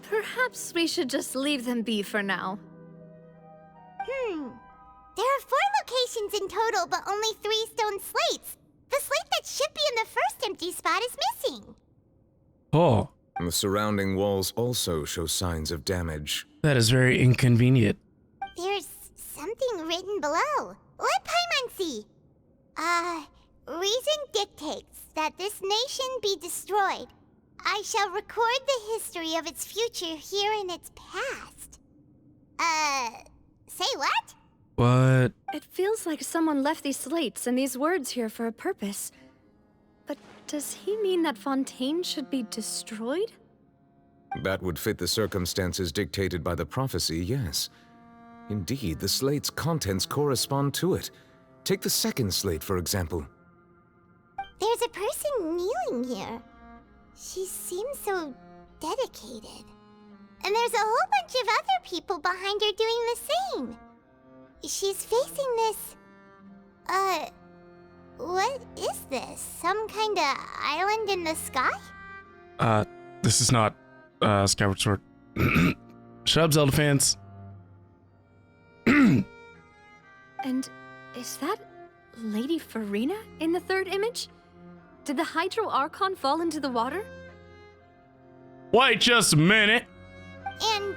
Perhaps we should just leave them be for now. There are 4 locations in total, but only 3 stone slates. The slate that should be in the first empty spot is missing. Oh. The surrounding walls also show signs of damage. That is very inconvenient. There's something written below. Let Paimon see. Reason dictates that this nation be destroyed. I shall record the history of its future here in its past. Say what? What? It feels like someone left these slates and these words here for a purpose. But does he mean that Fontaine should be destroyed? That would fit the circumstances dictated by the prophecy, yes. Indeed, the slate's contents correspond to it. Take the second slate, for example. There's a person kneeling here. She seems so dedicated. And there's a whole bunch of other people behind her doing the same. She's facing this... what is this? Some kind of island in the sky? This is not, Skyward Sword. Shut up, Zelda fans. And is that Lady Furina in the third image? Did the Hydro Archon fall into the water? Wait just a minute. And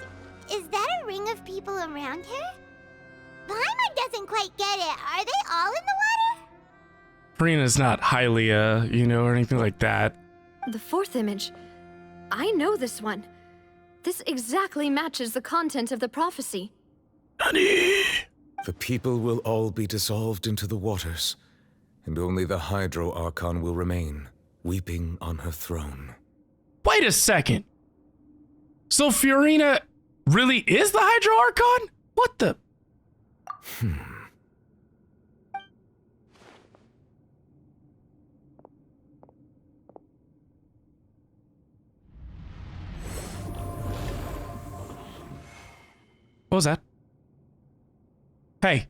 is that a ring of people around her? Paimon doesn't quite get it. Are they all in the water? Furina's not Hylia, or anything like that. The fourth image. I know this one. This exactly matches the content of the prophecy. Nani? The people will all be dissolved into the waters, and only the Hydro Archon will remain. weeping on her throne. Wait a second. So Furina really is the Hydro Archon? What the? What was that? Hey.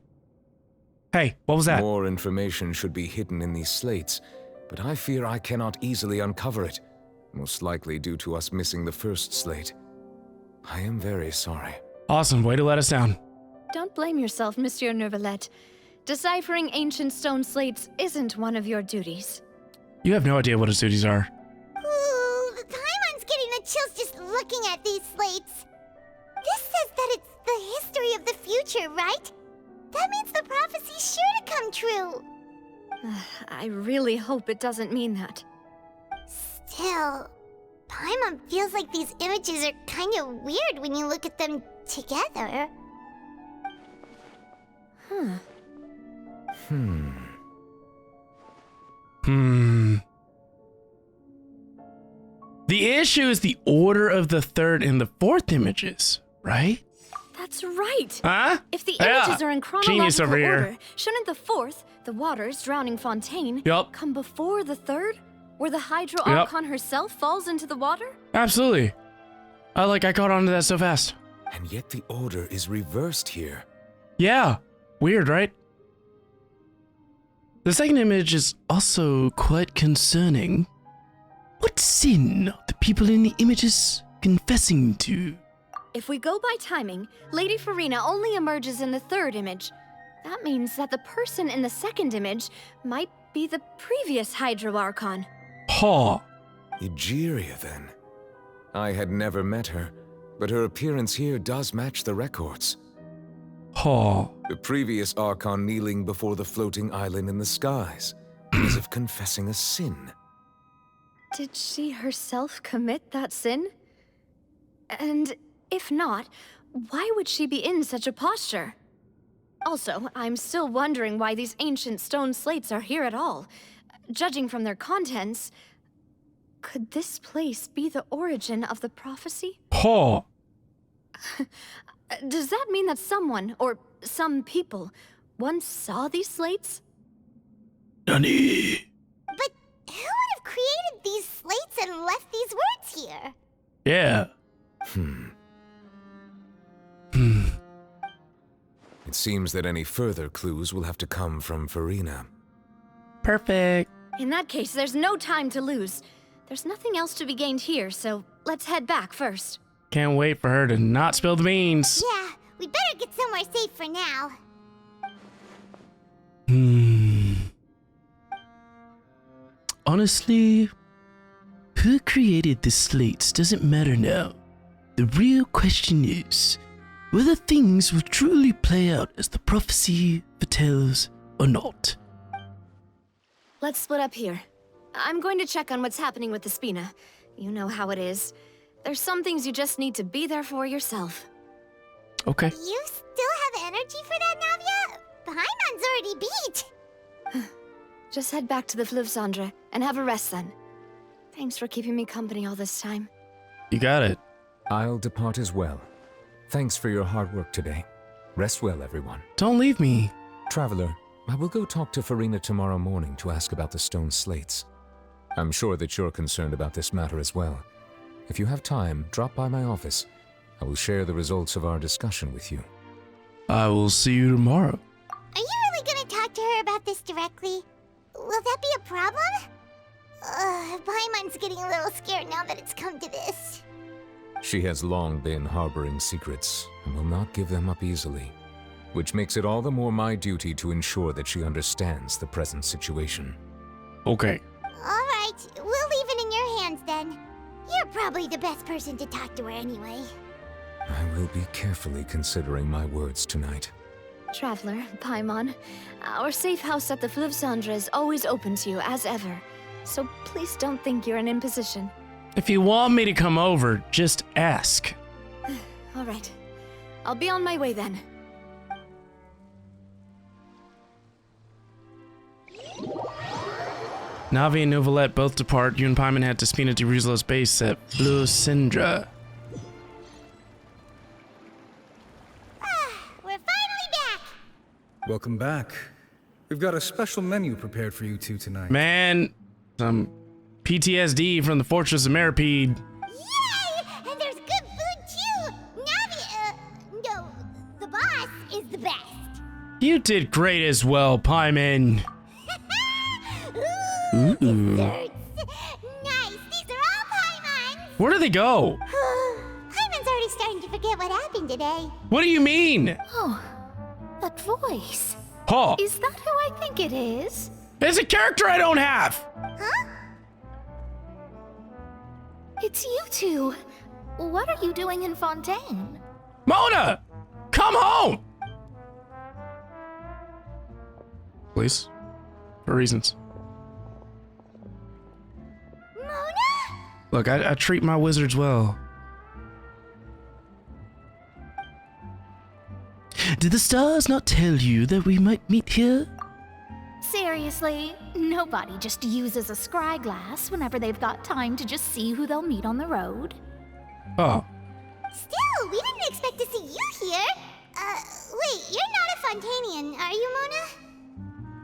Hey, what was that? More information should be hidden in these slates, but I fear I cannot easily uncover it, most likely due to us missing the first slate. I am very sorry. Awesome, way to let us down. Don't blame yourself, Monsieur Neuvillette. Deciphering ancient stone slates isn't one of your duties. You have no idea what his duties are. Ooh, Paimon's getting the chills just looking at these slates. This says that it's the history of the future, right? That means the prophecy's sure to come true. I really hope it doesn't mean that. Still, Paimon feels like these images are kind of weird when you look at them together. The issue is the order of the third and the fourth images, right? That's right. Huh? If the images are in Genius chronological over here. order, shouldn't the fourth, the water's drowning fontaine, come before the third? Where the Hydro Archon herself falls into the water? Absolutely. I caught on to that so fast. And yet the order is reversed here. Yeah. Weird, right? The second image is also quite concerning. What sin are the people in the images confessing to? If we go by timing, Lady Furina only emerges in the third image. That means that the person in the second image might be the previous Hydro Archon. Egeria, then. I had never met her, but her appearance here does match the records. The previous Archon kneeling before the floating island in the skies, as if confessing a sin. Did she herself commit that sin? And if not, why would she be in such a posture? Also, I'm still wondering why these ancient stone slates are here at all. Judging from their contents, could this place be the origin of the prophecy? Does that mean that someone, or some people, once saw these slates? Nani? But who would have created these slates and left these words here? Yeah. It seems that any further clues will have to come from Furina. Perfect. In that case, there's no time to lose. There's nothing else to be gained here, so let's head back first. Can't wait for her to not spill the beans. Yeah, we better get somewhere safe for now. Honestly, who created the slates doesn't matter now. The real question is whether things will truly play out as the prophecy foretells or not. Let's split up here. I'm going to check on what's happening with the Spina. You know how it is. There's some things you just need to be there for yourself. Okay. You still have energy for that, Navia? Paimon's already beat. Just head back to the Fluvsandre and have a rest then. Thanks for keeping me company all this time. You got it. I'll depart as well. Thanks for your hard work today. Rest well, everyone. Don't leave me. Traveler, I will go talk to Furina tomorrow morning to ask about the stone slates. I'm sure that you're concerned about this matter as well. If you have time, drop by my office. I will share the results of our discussion with you. I will see you tomorrow. Are you really gonna talk to her about this directly? Will that be a problem? Paimon's getting a little scared now that it's come to this. She has long been harboring secrets and will not give them up easily, which makes it all the more my duty to ensure that she understands the present situation. Okay. Alright, we'll leave it in your hands then. You're probably the best person to talk to her anyway. I will be carefully considering my words tonight. Traveler, Paimon, our safe house at the Fluvsandre is always open to you as ever. So please don't think you're an imposition. If you want me to come over, just ask. All right. I'll be on my way then. Navia and Neuvillette both depart. You and Paimon head to Spina di Rizlo's base at Blusindra. We're finally back! Welcome back. We've got a special menu prepared for you two tonight. Man, some PTSD from the Fortress of Meropide. Yay! And there's good food too! Navia, no, the boss is the best. You did great as well, Paimon. Ooh. Desserts. Nice, these are all Paimon's. Where do they go? Paimon's already starting to forget what happened today. What do you mean? Oh, that voice. Huh. Is that who I think it is? It's a character I don't have. Huh? It's you two. What are you doing in Fontaine? Mona, come home. Please, for reasons. Mona? Look, I treat my wizards well. Did the stars not tell you that we might meet here? Seriously, nobody just uses a scry glass whenever they've got time to just see who they'll meet on the road. Oh. Still, we didn't expect to see you here. Wait, you're not a Fontanian, are you, Mona?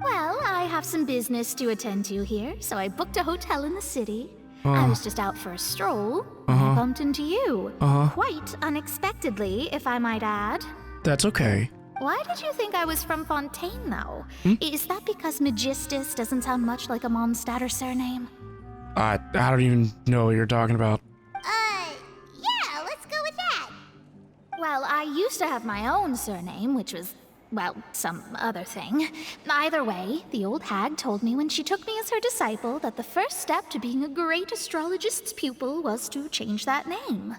Well, I have some business to attend to here, so I booked a hotel in the city. I was just out for a stroll, and I bumped into you. Quite unexpectedly, if I might add. That's okay. Why did you think I was from Fontaine, though? Is that because Magistus doesn't sound much like a Mondstadter surname? I don't even know what you're talking about. Yeah, let's go with that. Well, I used to have my own surname, which was, well, some other thing. Either way, the old hag told me when she took me as her disciple that the first step to being a great astrologist's pupil was to change that name.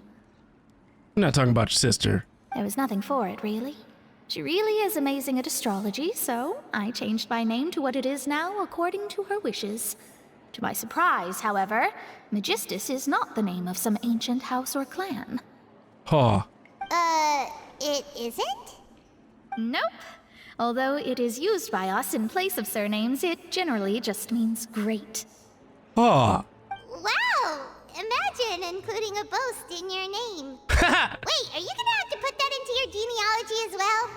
I'm not talking about your sister. There was nothing for it, really. She really is amazing at astrology, so I changed my name to what it is now according to her wishes. To my surprise, however, Magistus is not the name of some ancient house or clan. Huh. It isn't? Nope. Although it is used by us in place of surnames, it generally just means great. Huh. Wow! Imagine including a boast in your name. Wait, are you gonna have to put that into your genealogy as well?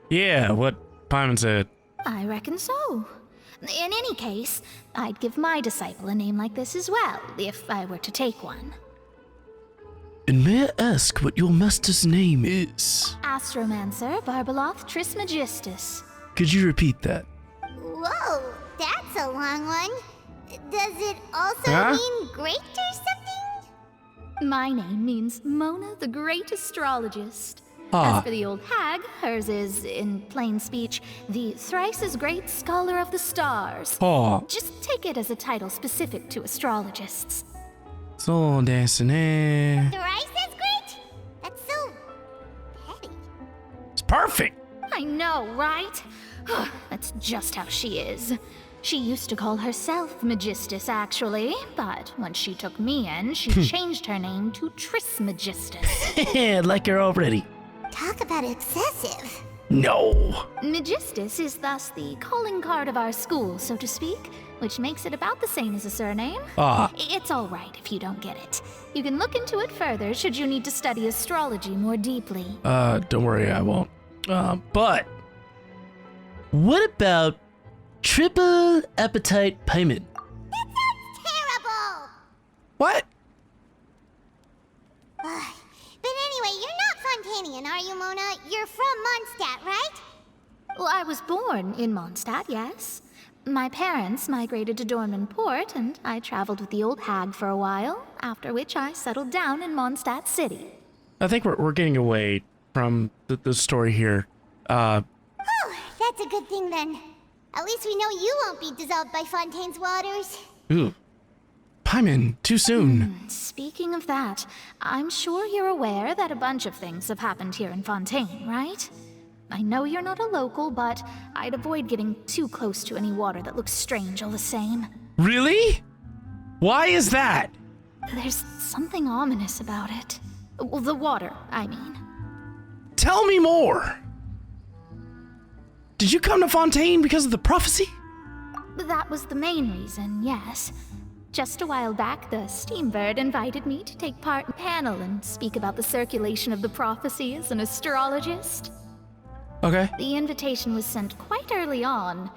Yeah, what Paimon said. I reckon so. In any case, I'd give my disciple a name like this as well, if I were to take one. And may I ask what your master's name is? Astromancer Barbeloth Trismegistus. Could you repeat that? Whoa, that's a long one. Does it also mean great or something? My name means Mona the Great Astrologist. Ah. As for the old hag, hers is, in plain speech, the thrice as great scholar of the stars. Ah. Just take it as a title specific to astrologists. So desu ne. Thrice as great? That's so petty. It's perfect. I know, right? That's just how she is. She used to call herself Magistus, actually, but when she took me in, she changed her name to Trismegistus. Like her already. Talk about excessive. No. Magistus is thus the calling card of our school, so to speak, which makes it about the same as a surname. Ah. It's all right if you don't get it. You can look into it further should you need to study astrology more deeply. Don't worry, I won't. But what about triple appetite payment? That sounds terrible! What? But anyway, you're not Fontanian, are you, Mona? You're from Mondstadt, right? Well, I was born in Mondstadt, yes. My parents migrated to Dornman Port, and I traveled with the old hag for a while, after which I settled down in Mondstadt City. I think we're getting away from the story here. Oh, that's a good thing then. At least we know you won't be dissolved by Fontaine's waters. Ooh. Paimon, too soon. Speaking of that, I'm sure you're aware that a bunch of things have happened here in Fontaine, right? I know you're not a local, but I'd avoid getting too close to any water that looks strange all the same. Really? Why is that? There's something ominous about it. Well, the water, I mean. Tell me more. Did you come to Fontaine because of the prophecy? that was the main reason, yes. Just a while back, the Steambird invited me to take part in a panel and speak about the circulation of the prophecy as an astrologist. Okay. The invitation was sent quite early on.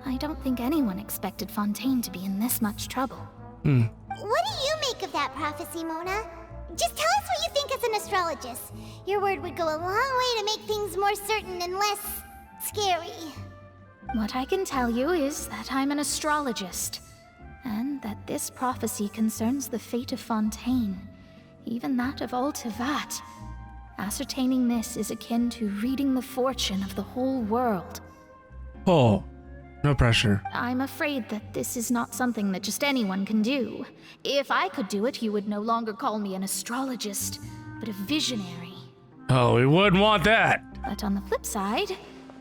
I don't think anyone expected Fontaine to be in this much trouble. What do you make of that prophecy, Mona? Just tell us what you think as an astrologist. Your word would go a long way to make things more certain and less scary. What I can tell you is that I'm an astrologist, and that this prophecy concerns the fate of Fontaine, even that of Ultivat. Ascertaining this is akin to reading the fortune of the whole world. Oh, no pressure. I'm afraid that this is not something that just anyone can do. If I could do it, you would no longer call me an astrologist, but a visionary. Oh, we wouldn't want that. But on the flip side,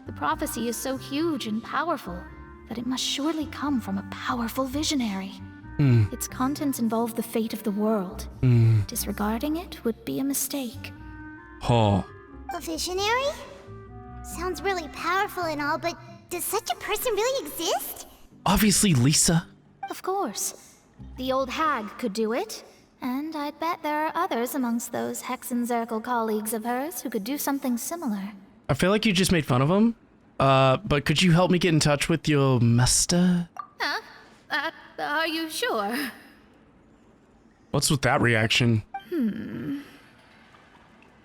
the prophecy is so huge and powerful that it must surely come from a powerful visionary. Its contents involve the fate of the world. Disregarding it would be a mistake. Oh. A visionary? Sounds really powerful and all, but does such a person really exist? Obviously, Lisa. Of course. The old hag could do it, and I'd bet there are others amongst those Hexenzirkel colleagues of hers who could do something similar. I feel like you just made fun of him. But could you help me get in touch with your master? Huh? Are you sure? What's with that reaction?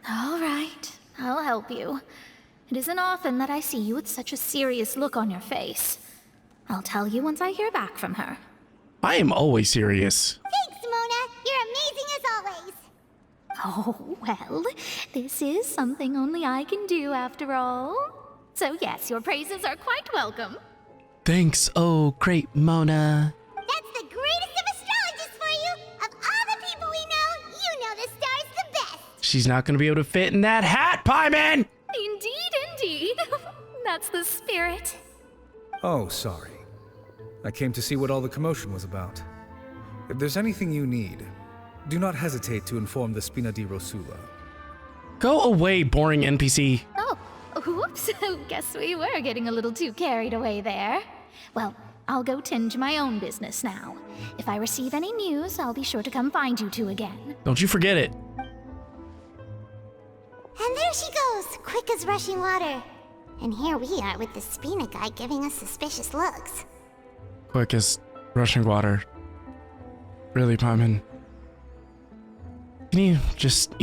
All right, I'll help you. It isn't often that I see you with such a serious look on your face. I'll tell you once I hear back from her. I am always serious. Thanks, Mona. You're amazing as always. Oh, well, this is something only I can do after all. So yes, your praises are quite welcome. Thanks, oh great Mona. That's the greatest of astrologists for you. Of all the people we know, you know the star's the best. She's not gonna be able to fit in that hat, Paimon! Indeed. That's the spirit. Oh, sorry. I came to see what all the commotion was about. If there's anything you need, do not hesitate to inform the Spina di Rosula. Go away, boring NPC. Oh, oops. Guess we were getting a little too carried away there. Well, I'll go tend to my own business now. If I receive any news, I'll be sure to come find you two again. Don't you forget it. And there she goes, quick as rushing water. And here we are with the Spina guy giving us suspicious looks. Quick as rushing water. Really, Paimon? Can you just,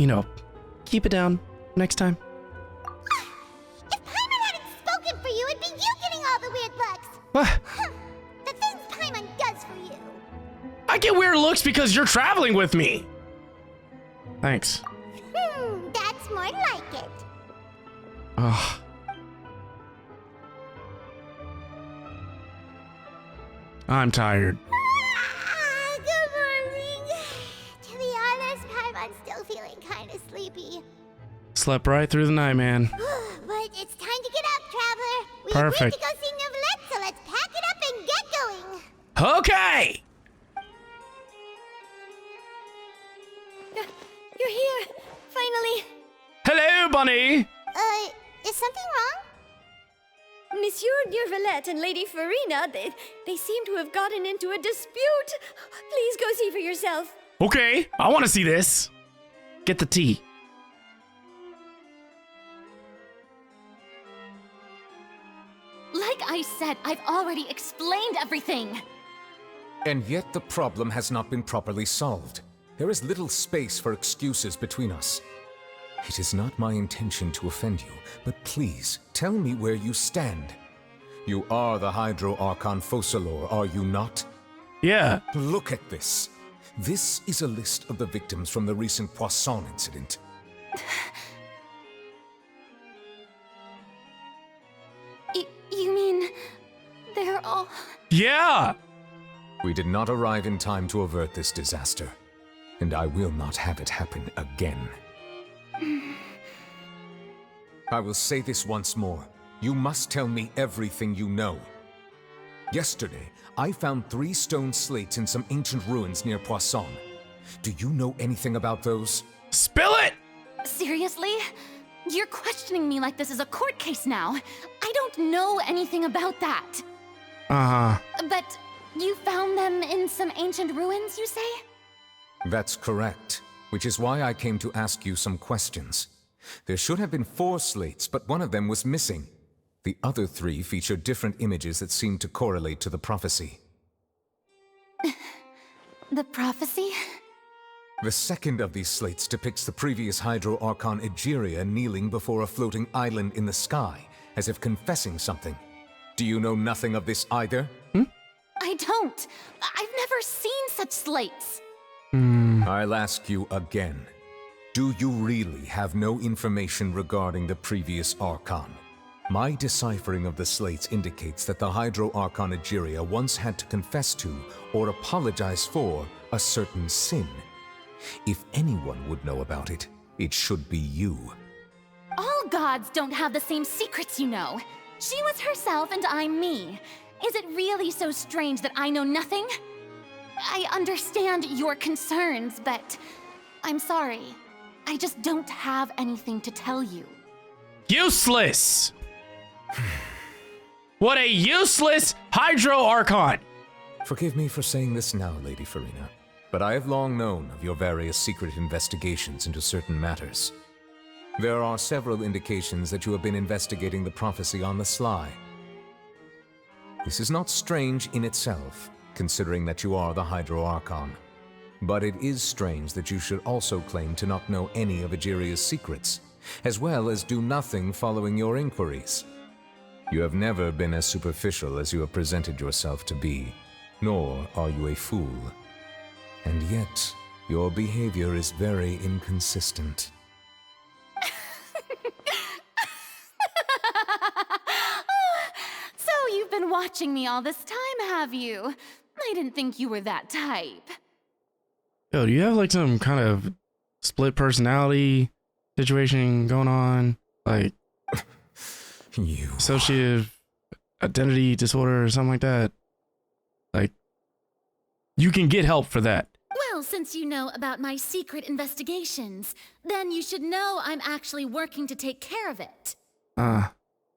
keep it down next time? If Paimon hadn't spoken for you, it'd be you getting all the weird looks. What? The things Paimon does for you. I get weird looks because you're traveling with me. Thanks. That's more like it. Ugh. I'm tired. Good morning. To be honest, Paimon's still feeling kind of sleepy. Slept right through the night, man. But it's time to get up, Traveler. We Perfect. agreed to go see Neuvillette, so let's pack it up and get going. Okay! You're here, finally. Hello, Bunny! Is something wrong? Monsieur Neuvillette and Lady Furina, they seem to have gotten into a dispute. Please go see for yourself. Okay, I want to see this. Get the tea. Like I said, I've already explained everything. And yet the problem has not been properly solved. There is little space for excuses between us. It is not my intention to offend you, but please, tell me where you stand. You are the Hydro Archon Focalor, are you not? Yeah. Look at this. This is a list of the victims from the recent Poisson incident. You mean they're all... Yeah! We did not arrive in time to avert this disaster, and I will not have it happen again. I will say this once more. You must tell me everything you know. Yesterday, I found 3 stone slates in some ancient ruins near Poisson. Do you know anything about those? Spill it! Seriously? You're questioning me like this is a court case now. I don't know anything about that. Uh-huh. But you found them in some ancient ruins, you say? That's correct, which is why I came to ask you some questions. There should have been 4 slates, but one of them was missing. The other 3 feature different images that seem to correlate to the prophecy. The prophecy? The second of these slates depicts the previous Hydro Archon Egeria kneeling before a floating island in the sky, as if confessing something. Do you know nothing of this either? I don't. I've never seen such slates. I'll ask you again. Do you really have no information regarding the previous Archon? My deciphering of the slates indicates that the Hydro Archon Egeria once had to confess to, or apologize for, a certain sin. If anyone would know about it, it should be you. All gods don't have the same secrets, you know. She was herself and I'm me. Is it really so strange that I know nothing? I understand your concerns, but I'm sorry. I just don't have anything to tell you. Useless! What a useless Hydro Archon! Forgive me for saying this now, Lady Furina, but I have long known of your various secret investigations into certain matters. There are several indications that you have been investigating the prophecy on the sly. This is not strange in itself, considering that you are the Hydro Archon. But it is strange that you should also claim to not know any of Egeria's secrets, as well as do nothing following your inquiries. You have never been as superficial as you have presented yourself to be, nor are you a fool. And yet, your behavior is very inconsistent. So you've been watching me all this time, have you? I didn't think you were that type. Yo, do you have like some kind of split personality situation going on? Like associative identity disorder or something like that? Like, you can get help for that. Well, since you know about my secret investigations, then you should know I'm actually working to take care of it.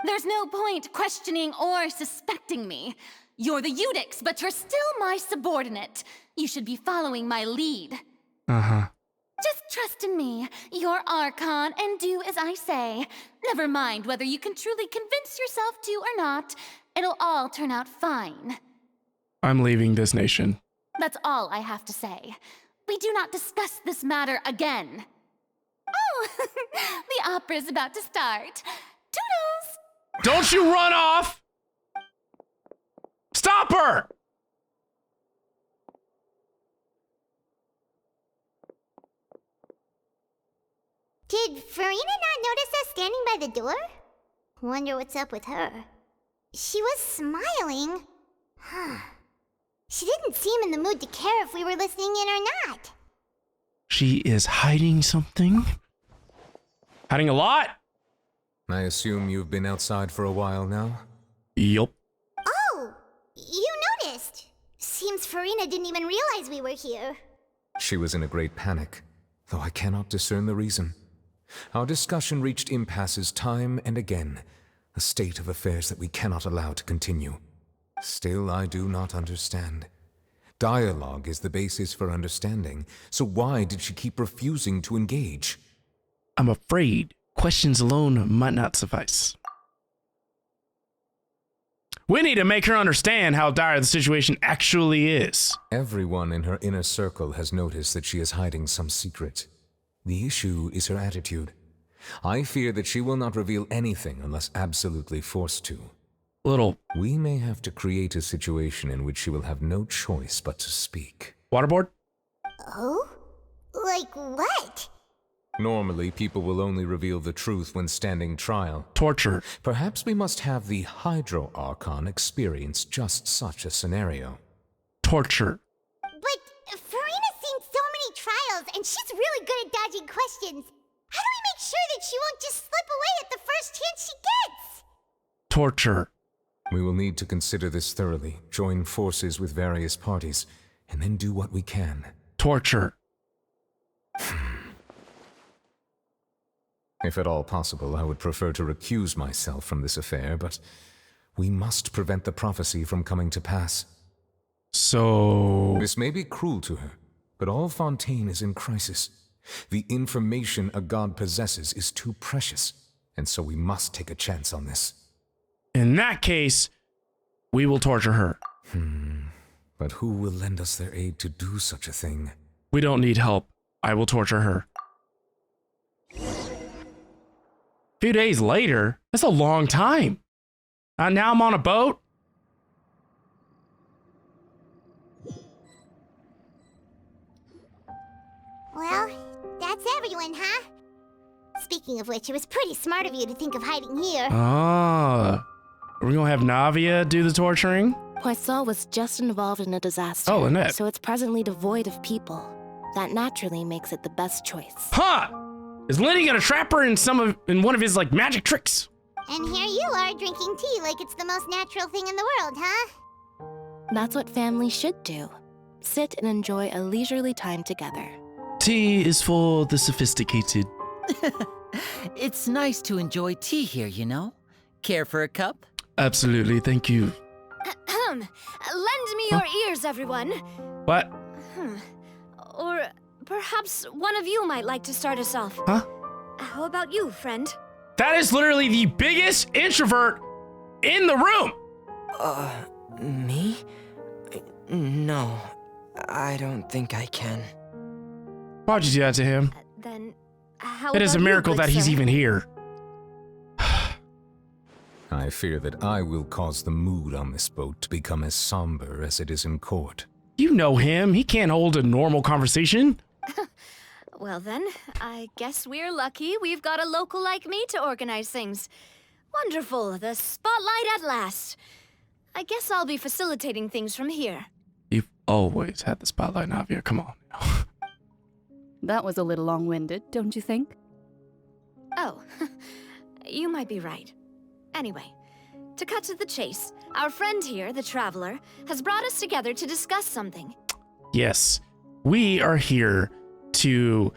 There's no point questioning or suspecting me. You're the Eudix, but you're still my subordinate. You should be following my lead. Just trust in me. You're Archon, and do as I say. Never mind whether you can truly convince yourself to or not. It'll all turn out fine. I'm leaving this nation. That's all I have to say. We do not discuss this matter again. Oh, the opera's about to start. Toodles! Don't you run off! Stop her! Did Furina not notice us standing by the door? Wonder what's up with her. She was smiling. She didn't seem in the mood to care if we were listening in or not. She is hiding something? Hiding a lot? I assume you've been outside for a while now? Yup. Oh, you noticed. Seems Furina didn't even realize we were here. She was in a great panic, though I cannot discern the reason. Our discussion reached impasses time and again, a state of affairs that we cannot allow to continue. Still, I do not understand. Dialogue is the basis for understanding, so why did she keep refusing to engage? I'm afraid questions alone might not suffice. We need to make her understand how dire the situation actually is. Everyone in her inner circle has noticed that she is hiding some secret. The issue is her attitude. I fear that she will not reveal anything unless absolutely forced to. We may have to create a situation in which she will have no choice but to speak. Waterboard? Oh? Like what? Normally, people will only reveal the truth when standing trial. Torture. Perhaps we must have the Hydro Archon experience just such a scenario. Torture. But Furina's seen so many trials, and she's really good at dodging questions. How do we make sure that she won't just slip away at the first chance she gets? Torture. We will need to consider this thoroughly, join forces with various parties, and then do what we can. Torture. If at all possible, I would prefer to recuse myself from this affair, but We must prevent the prophecy from coming to pass. So... This may be cruel to her, but all Fontaine is in crisis. The information a god possesses is too precious, and so we must take a chance on this. In that case, we will torture her. But who will lend us their aid to do such a thing? We don't need help. I will torture her. A few days later? That's a long time. Now I'm on a boat? Well, that's everyone, huh? Speaking of which, it was pretty smart of you to think of hiding here. Ah. Are we gonna have Navia do the torturing? Poisson was just involved in a disaster. Oh, Lynette. So it's presently devoid of people. That naturally makes it the best choice. Huh! Is Lenny gonna trap her in one of his like magic tricks? And here you are drinking tea like it's the most natural thing in the world, huh? That's what families should do. Sit and enjoy a leisurely time together. Tea is for the sophisticated. It's nice to enjoy tea here, you know? Care for a cup? Absolutely, thank you. Lend me your ears, everyone. What? Or perhaps one of you might like to start us off. Huh? How about you, friend? That is literally the biggest introvert in the room! Me? No, I don't think I can. Why'd you do that to him? Then, how It is a about you, miracle good that he's sir? even here. I fear that I will cause the mood on this boat to become as somber as it is in court. You know him. He can't hold a normal conversation. Well then, I guess we're lucky we've got a local like me to organize things. Wonderful, the spotlight at last. I guess I'll be facilitating things from here. You've always had the spotlight, Navia. Come on. That was a little long-winded, don't you think? Oh, you might be right. Anyway, to cut to the chase, our friend here, the Traveler, has brought us together to discuss something. Yes, we are here to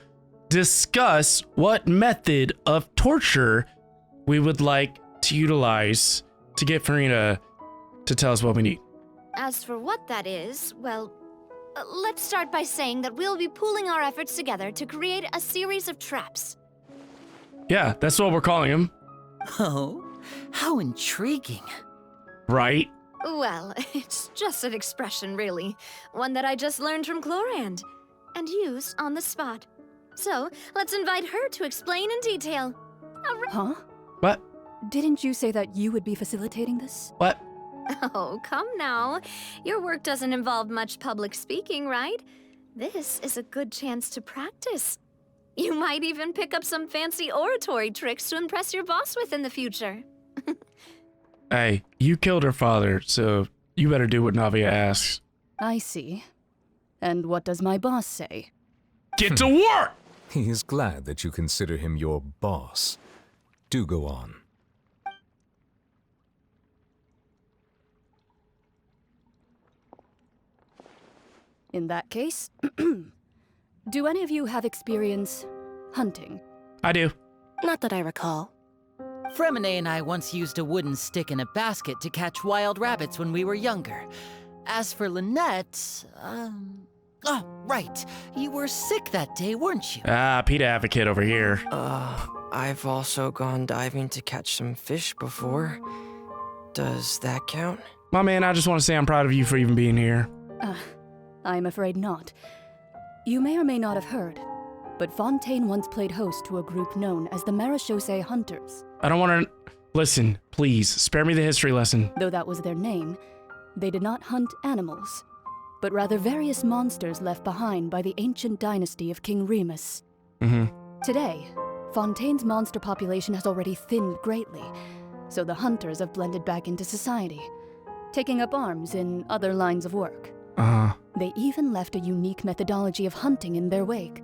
discuss what method of torture we would like to utilize to get Furina to tell us what we need. As for what that is, well, let's start by saying that we'll be pooling our efforts together to create a series of traps. Yeah, that's what we're calling them. Oh, how intriguing. Right? Well, it's just an expression, really. One that I just learned from Chlorand and used on the spot. So, let's invite her to explain in detail. Huh? What? Didn't you say that you would be facilitating this? What? Oh, come now. Your work doesn't involve much public speaking, right? This is a good chance to practice. You might even pick up some fancy oratory tricks to impress your boss with in the future. Hey, you killed her father, so you better do what Navia asks. I see. And what does my boss say? Get to work! He is glad that you consider him your boss. Do go on. In that case, do any of you have experience hunting? I do. Not that I recall. Fremine and I once used a wooden stick in a basket to catch wild rabbits when we were younger. As for Lynette, oh, right. You were sick that day, weren't you? Ah, PETA advocate over here. I've also gone diving to catch some fish before. Does that count? My man, I just want to say I'm proud of you for even being here. I'm afraid not. You may or may not have heard, but Fontaine once played host to a group known as the Marechaussee Hunters. I don't want to... Listen, please, spare me the history lesson. Though that was their name, they did not hunt animals, but rather various monsters left behind by the ancient dynasty of King Remus. Today, Fontaine's monster population has already thinned greatly, so the hunters have blended back into society, taking up arms in other lines of work. They even left a unique methodology of hunting in their wake.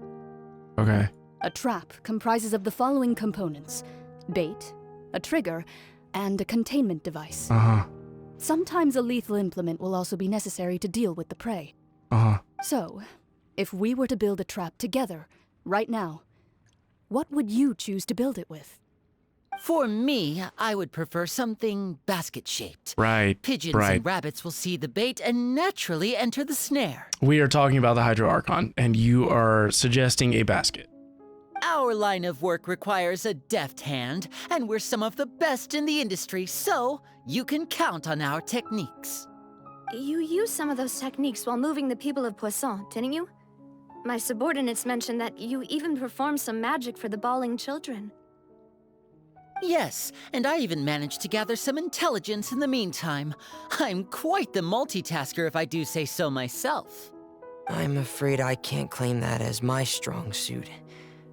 Okay. A trap comprises of the following components: bait, a trigger, and a containment device. Sometimes a lethal implement will also be necessary to deal with the prey. So, if we were to build a trap together, right now, what would you choose to build it with? For me, I would prefer something basket-shaped. Right. Pigeons right. and rabbits will see the bait and naturally enter the snare. We are talking about the Hydro Archon, and you are suggesting a basket. Our line of work requires a deft hand, and we're some of the best in the industry, so you can count on our techniques. You used some of those techniques while moving the people of Poisson, didn't you? My subordinates mentioned that you even performed some magic for the bawling children. Yes, and I even managed to gather some intelligence in the meantime. I'm quite the multitasker if I do say so myself. I'm afraid I can't claim that as my strong suit.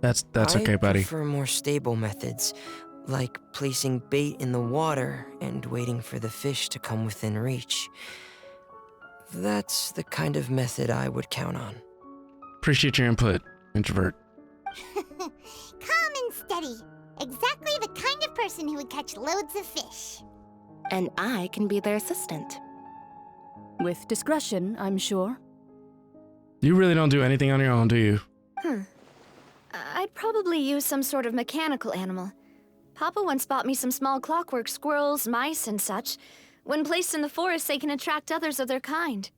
That's okay, buddy. I prefer more stable methods, like placing bait in the water and waiting for the fish to come within reach. That's the kind of method I would count on. Appreciate your input, introvert. Calm and steady. Exactly the kind of person who would catch loads of fish. And I can be their assistant. With discretion, I'm sure. You really don't do anything on your own, do you? I'd probably use some sort of mechanical animal. Papa once bought me some small clockwork squirrels, mice, and such. When placed in the forest, they can attract others of their kind.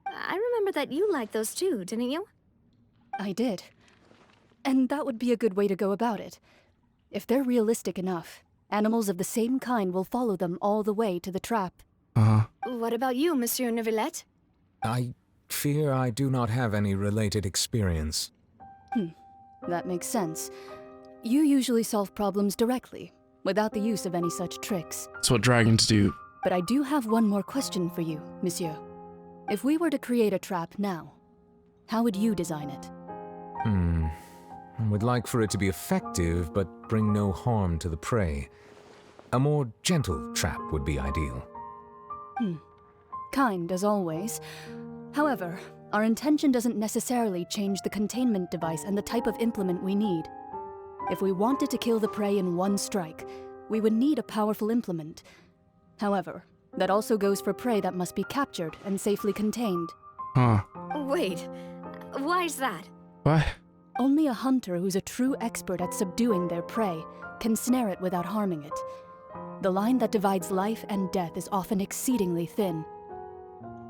I remember that you liked those too, didn't you? I did. And that would be a good way to go about it. If they're realistic enough, animals of the same kind will follow them all the way to the trap. What about you, Monsieur Neuvillette? I fear I do not have any related experience. That makes sense. You usually solve problems directly, without the use of any such tricks. That's what dragons do. But I do have one more question for you, Monsieur. If we were to create a trap now, how would you design it? I would like for it to be effective, but bring no harm to the prey. A more gentle trap would be ideal. Kind, as always. However, our intention doesn't necessarily change the containment device and the type of implement we need. If we wanted to kill the prey in one strike, we would need a powerful implement. However, that also goes for prey that must be captured and safely contained. Wait, why is that? What? Only a hunter who's a true expert at subduing their prey can snare it without harming it. The line that divides life and death is often exceedingly thin.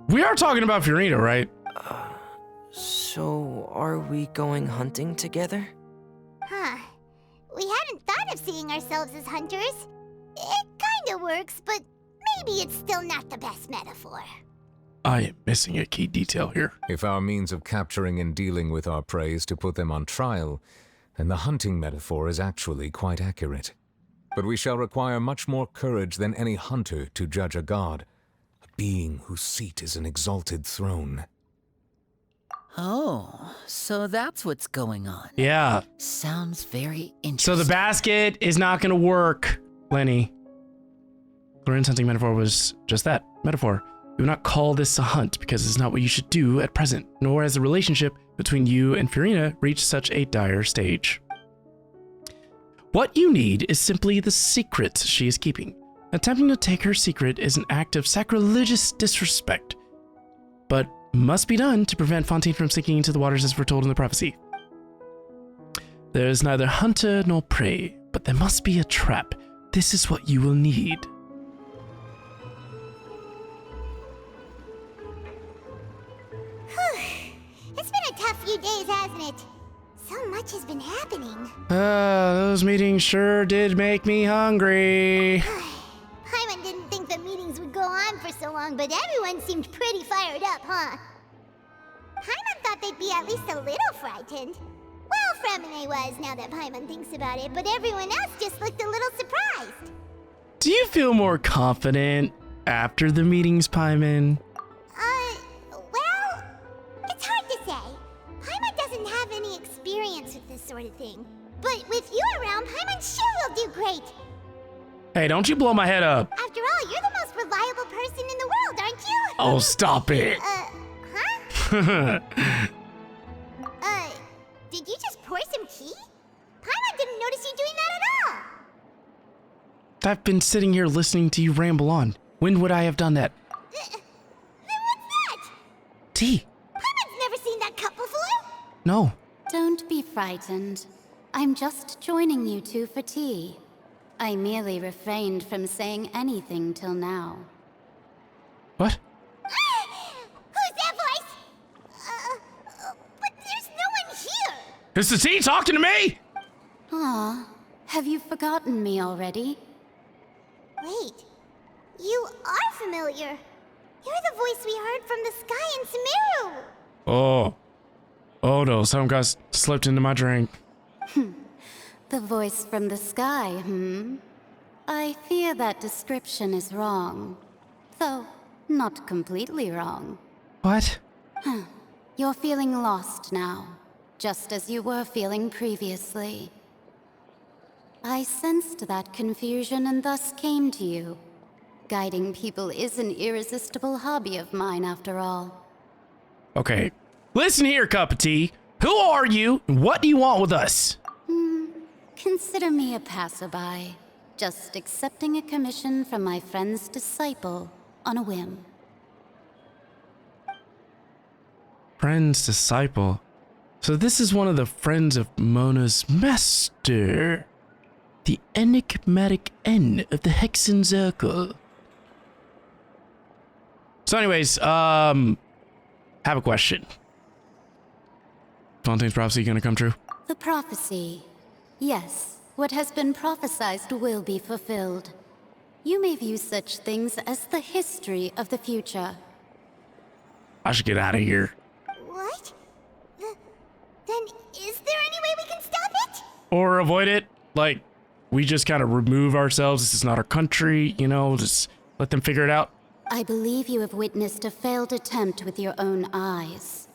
We are talking about Furina, right? So, are we going hunting together? We hadn't thought of seeing ourselves as hunters. It kinda works, but maybe it's still not the best metaphor. I am missing a key detail here. If our means of capturing and dealing with our prey is to put them on trial, then the hunting metaphor is actually quite accurate. But we shall require much more courage than any hunter to judge a god, a being whose seat is an exalted throne. Oh, so that's what's going on. Yeah. Sounds very interesting. So the basket is not going to work, Lenny. Loren's hunting metaphor was just that, metaphor. You would not call this a hunt because it's not what you should do at present, nor has the relationship between you and Furina reached such a dire stage. What you need is simply the secret she is keeping. Attempting to take her secret is an act of sacrilegious disrespect, but must be done to prevent Fontaine from sinking into the waters as foretold in the prophecy. There is neither hunter nor prey, but there must be a trap. This is what you will need. It's been a tough few days, hasn't it? So much has been happening. Those meetings sure did make me hungry. Paimon didn't think the meetings would go on for so long, but everyone seemed pretty fired up, huh? Paimon thought they'd be at least a little frightened. Well, Fremine was, now that Paimon thinks about it, but everyone else just looked a little surprised. Do you feel more confident after the meetings, Paimon? Well, it's hard to say. Paimon doesn't have any experience with this sort of thing. But with you around, Paimon sure will do great. Hey, don't you blow my head up. After all, you're the most reliable person in the world, aren't you? Oh, stop it. Did you just pour some tea? Paimon didn't notice you doing that at all. I've been sitting here listening to you ramble on. When would I have done that? Then what's that? Tea. Paimon's never seen that cup before. No. Don't be frightened. I'm just joining you two for tea. I merely refrained from saying anything till now. What? Who's that voice? But there's no one here! It's the T talking to me! Aw, have you forgotten me already? Wait, you are familiar. You're the voice we heard from the sky in Sumeru. Oh. Oh no, something got slipped into my drink. The voice from the sky, I fear that description is wrong. Though, not completely wrong. What? You're feeling lost now, just as you were feeling previously. I sensed that confusion and thus came to you. Guiding people is an irresistible hobby of mine, after all. Okay. Listen here, cup of tea. Who are you, and what do you want with us? Consider me a passerby, just accepting a commission from my friend's disciple on a whim. Friend's disciple. So this is one of the friends of Mona's master. The enigmatic N of the Hexen Circle. So anyways, have a question. Fontaine's prophecy gonna come true? The prophecy. Yes, what has been prophesied will be fulfilled. You may view such things as the history of the future. I should get out of here. What? Then is there any way we can stop it? Or avoid it? Like, we just kind of remove ourselves. This is not our country, you know, just let them figure it out. I believe you have witnessed a failed attempt with your own eyes.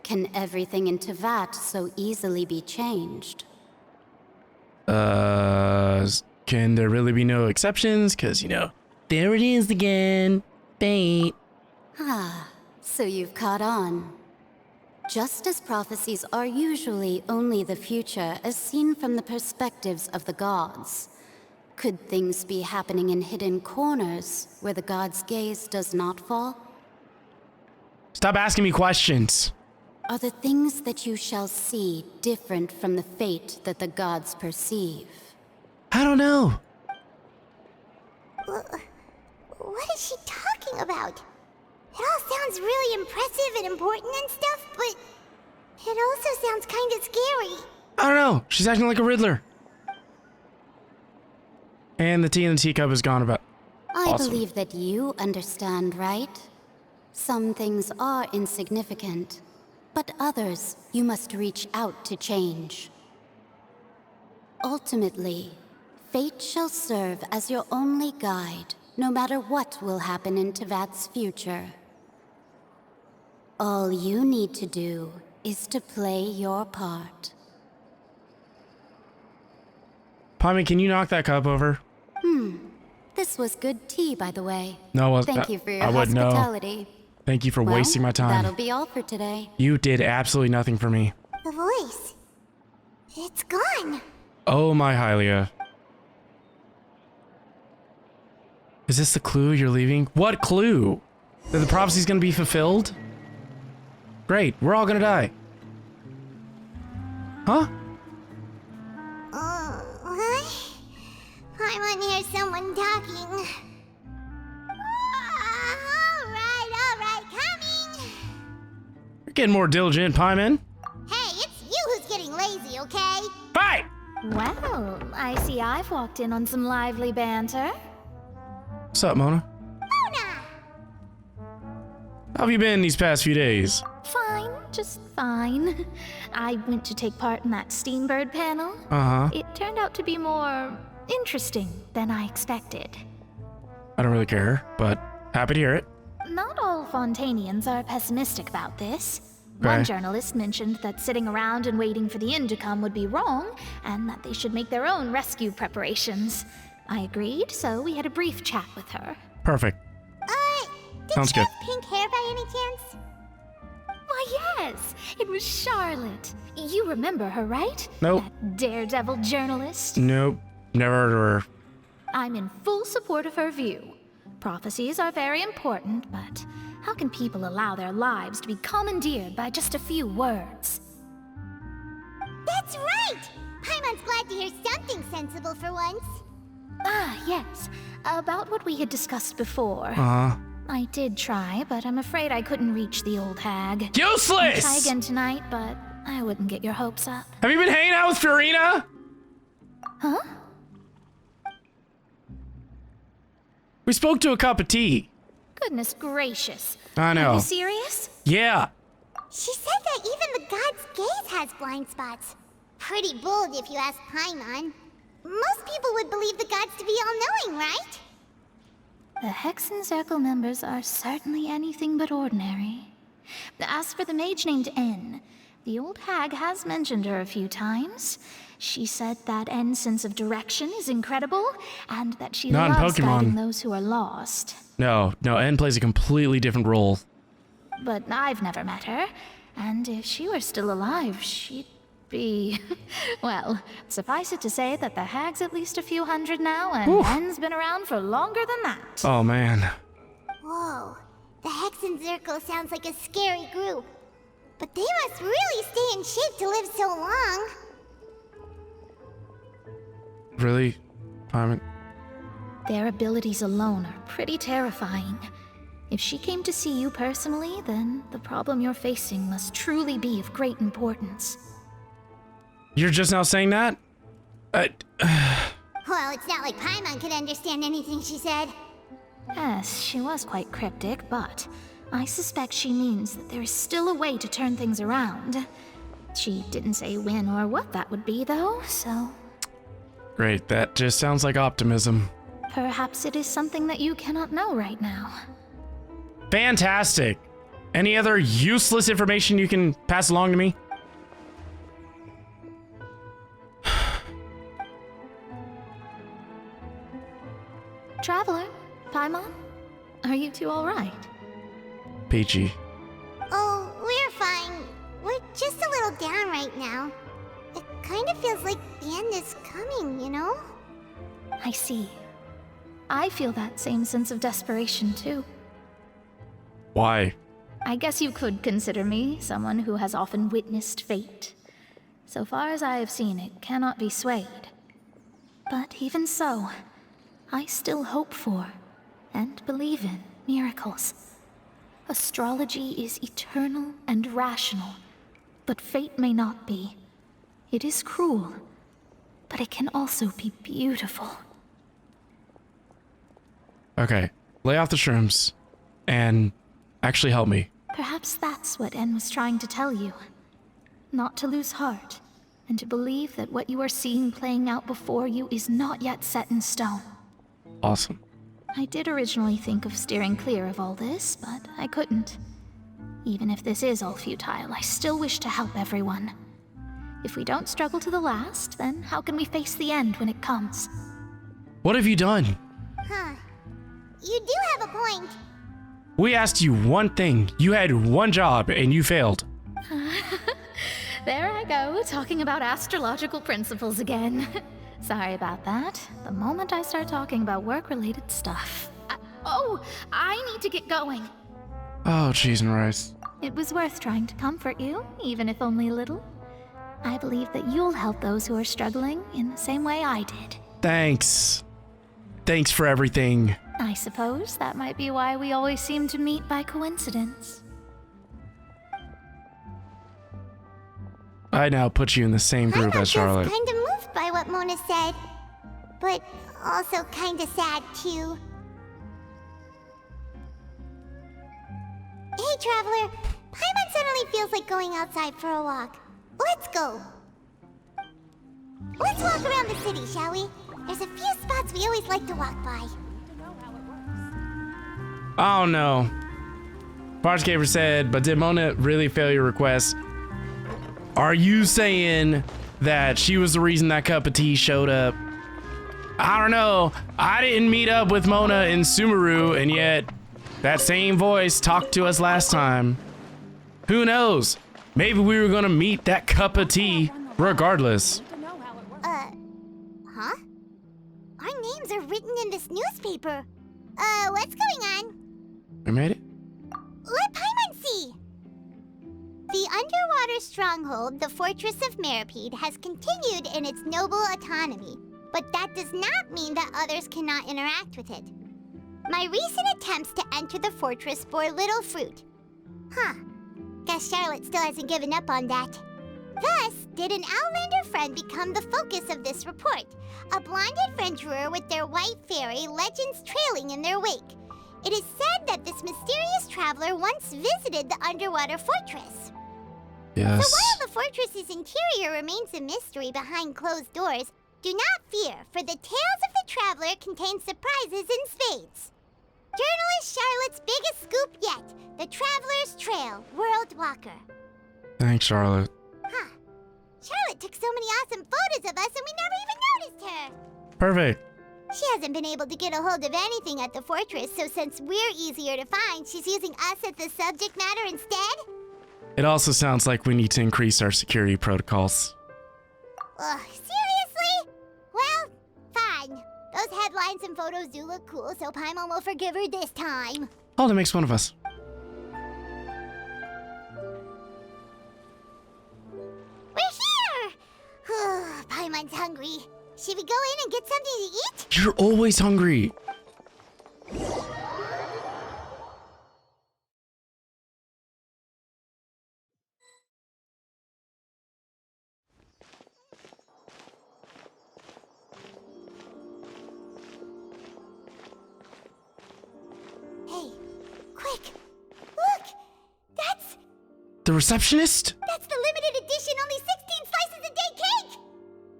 Can everything in Tevat so easily be changed? Can there really be no exceptions? Because, you know, there it is again. Fate. So you've caught on. Just as prophecies are usually only the future as seen from the perspectives of the gods, could things be happening in hidden corners where the gods' gaze does not fall? Stop asking me questions. Are the things that you shall see different from the fate that the gods perceive? I don't know. What is she talking about? It all sounds really impressive and important and stuff, but it also sounds kind of scary. I don't know. She's acting like a Riddler. And the tea in the teacup is gone about. I believe that you understand, right? Some things are insignificant, but others you must reach out to change. Ultimately, fate shall serve as your only guide, no matter what will happen in Tevat's future. All you need to do is to play your part. Paimon, can you knock that cup over? This was good tea, by the way. No, Thank you for your I wouldn't know. hospitality. Thank you for Well, wasting my time. That'll be all for today. You did absolutely nothing for me. The voice. It's gone. Oh my Hylia. Is this the clue you're leaving? What clue? That the prophecy's gonna be fulfilled? Great, we're all gonna die. Huh? What? I want to hear someone talking. All right, coming. You're getting more diligent, Paimon. Hey, it's you who's getting lazy, okay? Hey! Well, I see I've walked in on some lively banter. What's up, Mona? How have you been these past few days? Fine, just fine. I went to take part in that Steambird panel. Uh-huh. It turned out to be more interesting than I expected. I don't really care, but happy to hear it. Not all Fontainians are pessimistic about this. Okay. One journalist mentioned that sitting around and waiting for the end to come would be wrong, and that they should make their own rescue preparations. I agreed, so we had a brief chat with her. Perfect. Sounds Did she good. have pink hair by any chance? Why, yes, it was Charlotte. You remember her, right? Nope. That daredevil journalist. Nope. Never heard of her. I'm in full support of her view. Prophecies are very important, but how can people allow their lives to be commandeered by just a few words? That's right! Paimon's glad to hear something sensible for once. Ah, yes. About what we had discussed before. I did try, but I'm afraid I couldn't reach the old hag. Useless! I'll try again tonight, but I wouldn't get your hopes up. Have you been hanging out with Furina? Huh? We spoke to a cup of tea. Goodness gracious. I know. Are you serious? Yeah. She said that even the god's gaze has blind spots. Pretty bold if you ask Paimon. Most people would believe the gods to be all-knowing, right? The Hexen Circle members are certainly anything but ordinary. As for the mage named N, the old hag has mentioned her a few times. She said that N's sense of direction is incredible, and that she Not in loves Pokemon. guiding those who are lost. No, N plays a completely different role. But I've never met her, and if she were still alive, she'd be... Well, suffice it to say that the hag's at least a few hundred now, and N's been around for longer than that. Oh, man. Whoa, the Hexen Circle sounds like a scary group. But they must really stay in shape to live so long. Really? Their abilities alone are pretty terrifying. If she came to see you personally, then the problem you're facing must truly be of great importance. You're just now saying that? Well, it's not like Paimon could understand anything she said. Yes, she was quite cryptic, but I suspect she means that there is still a way to turn things around. She didn't say when or what that would be, though, so... Great, that just sounds like optimism. Perhaps it is something that you cannot know right now. Fantastic. Any other useless information you can pass along to me? Traveler, Paimon, are you two all right? Peachy. Oh, we're fine. We're just a little down right now. It kind of feels like the end is coming, you know? I see. I feel that same sense of desperation, too. Why? I guess you could consider me someone who has often witnessed fate. So far as I have seen, it cannot be swayed. But even so, I still hope for, and believe in, miracles. Astrology is eternal and rational, but fate may not be. It is cruel, but it can also be beautiful. Okay, lay off the shrooms, and actually help me. Perhaps that's what En was trying to tell you. Not to lose heart, and to believe that what you are seeing playing out before you is not yet set in stone. Awesome. I did originally think of steering clear of all this, but I couldn't. Even if this is all futile, I still wish to help everyone. If we don't struggle to the last, then how can we face the end when it comes? What have you done? Huh. You do have a point. We asked you one thing. You had one job, and you failed. There I go, talking about astrological principles again. Sorry about that. The moment I start talking about work-related stuff. I need to get going. Oh, cheese and rice. It was worth trying to comfort you, even if only a little. I believe that you'll help those who are struggling in the same way I did. Thanks. Thanks for everything. I suppose that might be why we always seem to meet by coincidence. I now put you in the same group as Charlotte. I'm kind of moved by what Mona said, but also kind of sad too. Hey, Traveler. Paimon suddenly feels like going outside for a walk. Let's go. Let's walk around the city, shall we? There's a few spots we always like to walk by. Oh no. Parchcaver said, but did Mona really fail your request? Are you saying that she was the reason that cup of tea showed up? I don't know. I didn't meet up with Mona in Sumeru, and yet that same voice talked to us last time. Who knows? Maybe we were gonna meet that cup of tea regardless. Huh? Our names are written in this newspaper. What's going on? We made it? Let Paimon see! The underwater stronghold, the Fortress of Meropide, has continued in its noble autonomy. but that does not mean that others cannot interact with it. My recent attempts to enter the fortress bore little fruit. Huh. Guess Charlotte still hasn't given up on that. Thus, did an Outlander friend become the focus of this report, a blonde adventurer with their white fairy legends trailing in their wake. It is said that this mysterious traveler once visited the underwater fortress. Yes. So while the fortress's interior remains a mystery behind closed doors, do not fear, for the tales of the traveler contain surprises in spades. Journalist Charlotte's biggest scoop yet, the Traveler's Trail, World Walker. Thanks, Charlotte. Huh. Charlotte took so many awesome photos of us and we never even noticed her. Perfect. She hasn't been able to get a hold of anything at the fortress, so since we're easier to find, she's using us as the subject matter instead? It also sounds like we need to increase our security protocols. Ugh, seriously? Well, fine. Those headlines and photos do look cool, so Paimon will forgive her this time. Oh, that makes one of us. We're here! Paimon's hungry. Should we go in and get something to eat? You're always hungry. Hey, quick! Look! That's The receptionist? the limited edition, only 16 slices a day cake!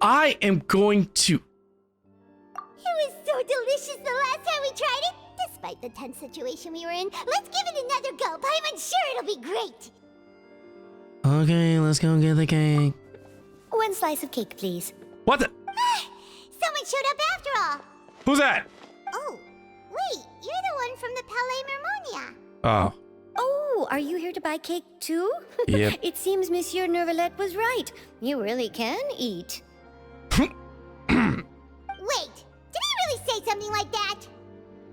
I am going to... It was so delicious the last time we tried it. Despite the tense situation we were in, let's give it another go. Paimon's sure it'll be great. Okay, let's go get the cake. One slice of cake, please. What the... Someone showed up after all. Who's that? Oh, wait, you're the one from the Palais Mermonia. Oh. Oh, are you here to buy cake too? Yep. It seems Monsieur Neuvillette was right. You really can eat. Wait, did he really say something like that?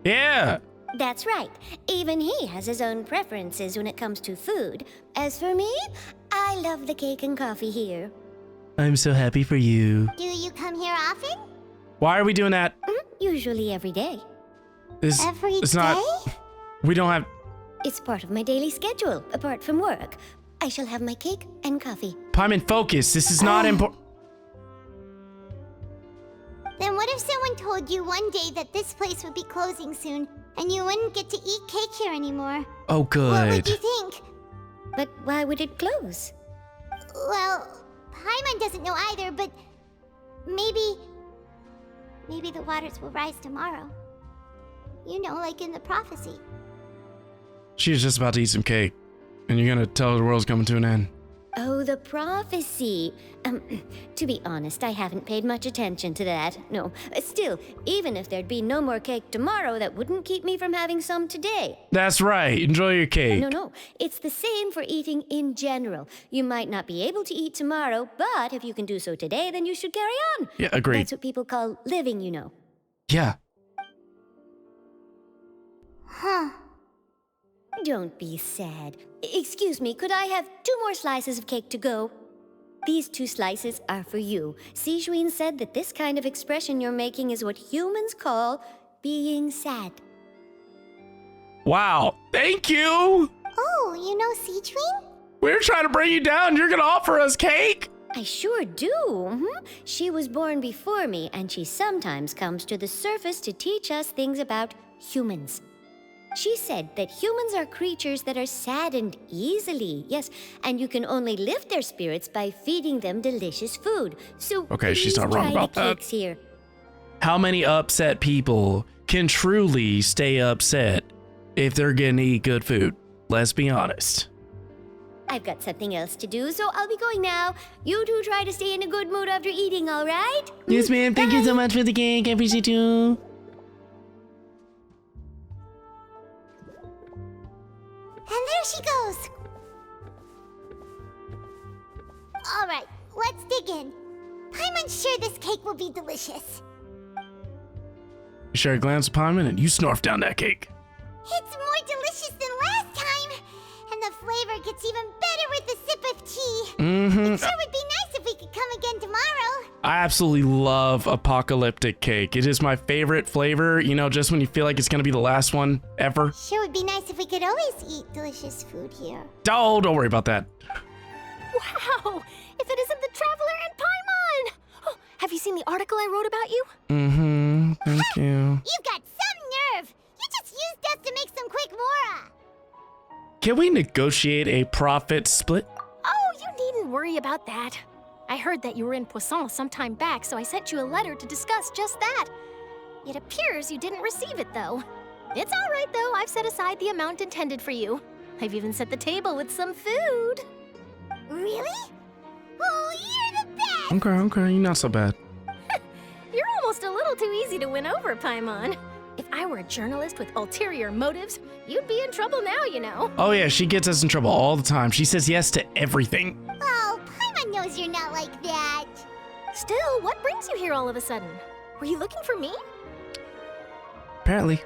Yeah. That's right. Even he has his own preferences when it comes to food. As for me, I love the cake and coffee here. I'm so happy for you. Do you come here often? Why are we doing that? Usually every day. It's not... We don't have... It's part of my daily schedule, apart from work. I shall have my cake and coffee. Paimon, focus. This is not important. Then what if someone told you one day that this place would be closing soon, and you wouldn't get to eat cake here anymore? Oh, good. What would you think? But why would it close? Well, Paimon doesn't know either, but maybe the waters will rise tomorrow. You know, like in the prophecy. She's just about to eat some cake, and you're gonna tell her the world's coming to an end. Oh, the prophecy. To be honest, I haven't paid much attention to that. No, still, even if there'd be no more cake tomorrow, that wouldn't keep me from having some today. That's right. Enjoy your cake. No. It's the same for eating in general. You might not be able to eat tomorrow, but if you can do so today, then you should carry on. Yeah, agreed. That's what people call living, you know. Yeah. Huh. Don't be sad. Excuse me, could I have 2 more slices of cake to go? These 2 slices are for you. Sijuin said that this kind of expression you're making is what humans call being sad. Wow. Thank you. Oh, you know Sijuin? We're trying to bring you down. You're gonna offer us cake? I sure do. She was born before me, and she sometimes comes to the surface to teach us things about humans. She said that humans are creatures that are saddened easily, yes, and you can only lift their spirits by feeding them delicious food. So okay, she's not please wrong try about the that. cakes here. How many upset people can truly stay upset if they're getting to eat good food? Let's be honest. I've got something else to do, so I'll be going now. You two try to stay in a good mood after eating, all right? Yes, ma'am. Thank you so much for the cake. I appreciate you. And there she goes. All right, let's dig in. Paimon's sure this cake will be delicious. You share a glance at Paimon and you snarf down that cake. It's more delicious than last time. And the flavor gets even better with a sip of tea. Mm-hmm. It sure would be nice if we could should come again tomorrow. I absolutely love apocalyptic cake. It is my favorite flavor, you know, just when you feel like it's gonna be the last one ever. Sure would be nice if we could always eat delicious food here. Oh, don't worry about that. Wow! If it isn't the Traveler and Paimon! Oh, have you seen the article I wrote about you? Mm-hmm, thank you. You've got some nerve! You just used us to make some quick mora! Can we negotiate a profit split? Oh, you needn't worry about that. I heard that you were in Poisson some time back, so I sent you a letter to discuss just that. It appears you didn't receive it, though. It's all right, though. I've set aside the amount intended for you. I've even set the table with some food. Really? Oh, you're the best! Okay, you're not so bad. You're almost a little too easy to win over, Paimon. If I were a journalist with ulterior motives, you'd be in trouble now, you know. Oh yeah, she gets us in trouble all the time. She says yes to everything. Oh, Paimon knows you're not like that. Still, what brings you here all of a sudden? Were you looking for me? Apparently.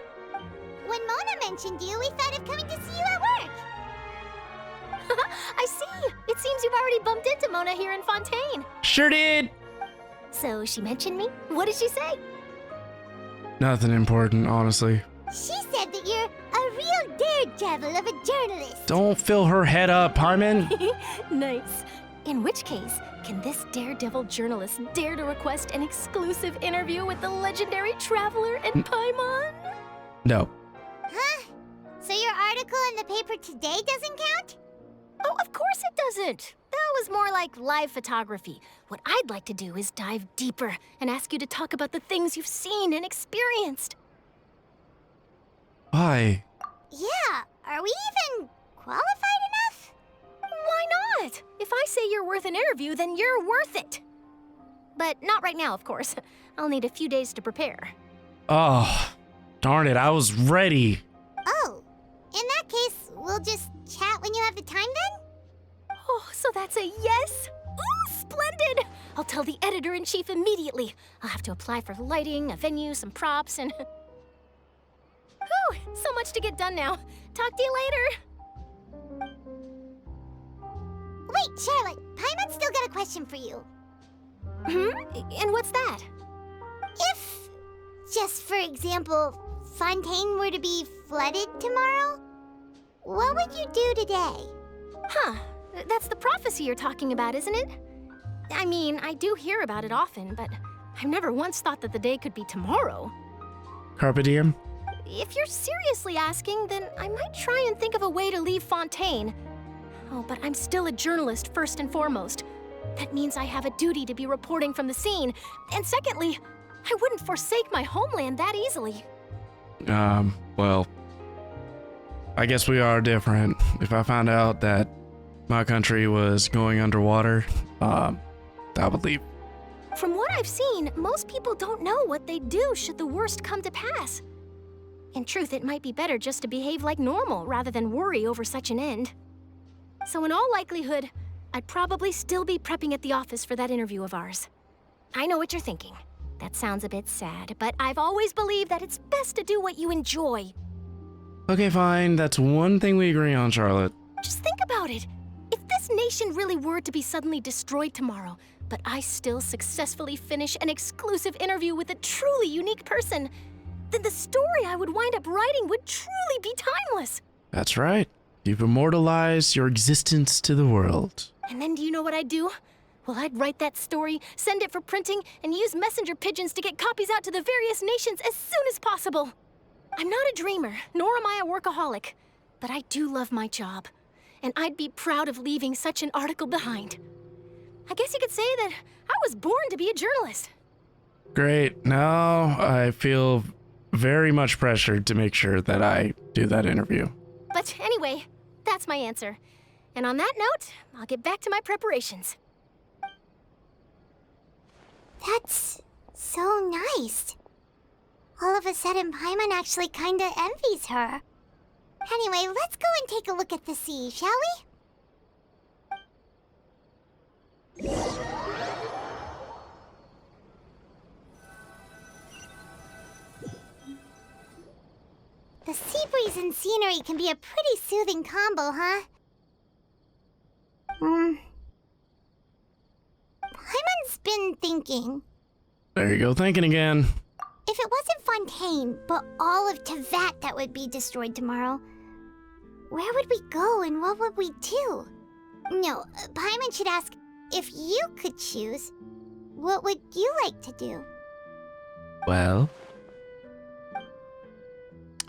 When Mona mentioned you, we thought of coming to see you at work. I see. It seems you've already bumped into Mona here in Fontaine. Sure did. So she mentioned me? What did she say? Nothing important, honestly. She said that you're a real daredevil of a journalist. Don't fill her head up, Harmon. Nice. In which case, can this daredevil journalist dare to request an exclusive interview with the legendary Traveler and Paimon? No. Huh? So your article in the paper today doesn't count? Oh, of course it doesn't. That was more like live photography. What I'd like to do is dive deeper and ask you to talk about the things you've seen and experienced. Why? Yeah, are we even qualified enough? Why not? If I say you're worth an interview, then you're worth it. But not right now, of course. I'll need a few days to prepare. Oh, darn it, I was ready. Oh, in that case, we'll just chat when you have the time then? Oh, so that's a yes? Ooh, splendid! I'll tell the editor-in-chief immediately. I'll have to apply for lighting, a venue, some props, and... Whew, so much to get done now. Talk to you later. Wait, Charlotte, Paimon's still got a question for you. And what's that? If, just for example, Fontaine were to be flooded tomorrow, what would you do today? Huh, that's the prophecy you're talking about, isn't it? I mean, I do hear about it often, but I've never once thought that the day could be tomorrow. Carpe diem? If you're seriously asking, then I might try and think of a way to leave Fontaine. Oh, but I'm still a journalist first and foremost. That means I have a duty to be reporting from the scene. And secondly, I wouldn't forsake my homeland that easily. Well, I guess we are different. If I found out that my country was going underwater, I would leave. From what I've seen, most people don't know what they'd do should the worst come to pass. In truth, it might be better just to behave like normal rather than worry over such an end. So in all likelihood, I'd probably still be prepping at the office for that interview of ours. I know what you're thinking. That sounds a bit sad, but I've always believed that it's best to do what you enjoy. Okay, fine. That's one thing we agree on, Charlotte. Just think about it. If this nation really were to be suddenly destroyed tomorrow, but I still successfully finish an exclusive interview with a truly unique person, then the story I would wind up writing would truly be timeless. That's right. You've immortalized your existence to the world. And then do you know what I'd do? Well, I'd write that story, send it for printing, and use messenger pigeons to get copies out to the various nations as soon as possible. I'm not a dreamer, nor am I a workaholic, but I do love my job, and I'd be proud of leaving such an article behind. I guess you could say that I was born to be a journalist. Great. Now I feel very much pressured to make sure that I do that interview. But anyway, that's my answer. And on that note, I'll get back to my preparations. That's so nice. All of a sudden, Paimon actually kinda envies her. Anyway, let's go and take a look at the sea, shall we? The sea breeze and scenery can be a pretty soothing combo, huh? Paimon been thinking. There you go, thinking again. If it wasn't Fontaine, but all of Tevat that would be destroyed tomorrow, where would we go and what would we do? No, Paimon should ask, if you could choose, what would you like to do? Well,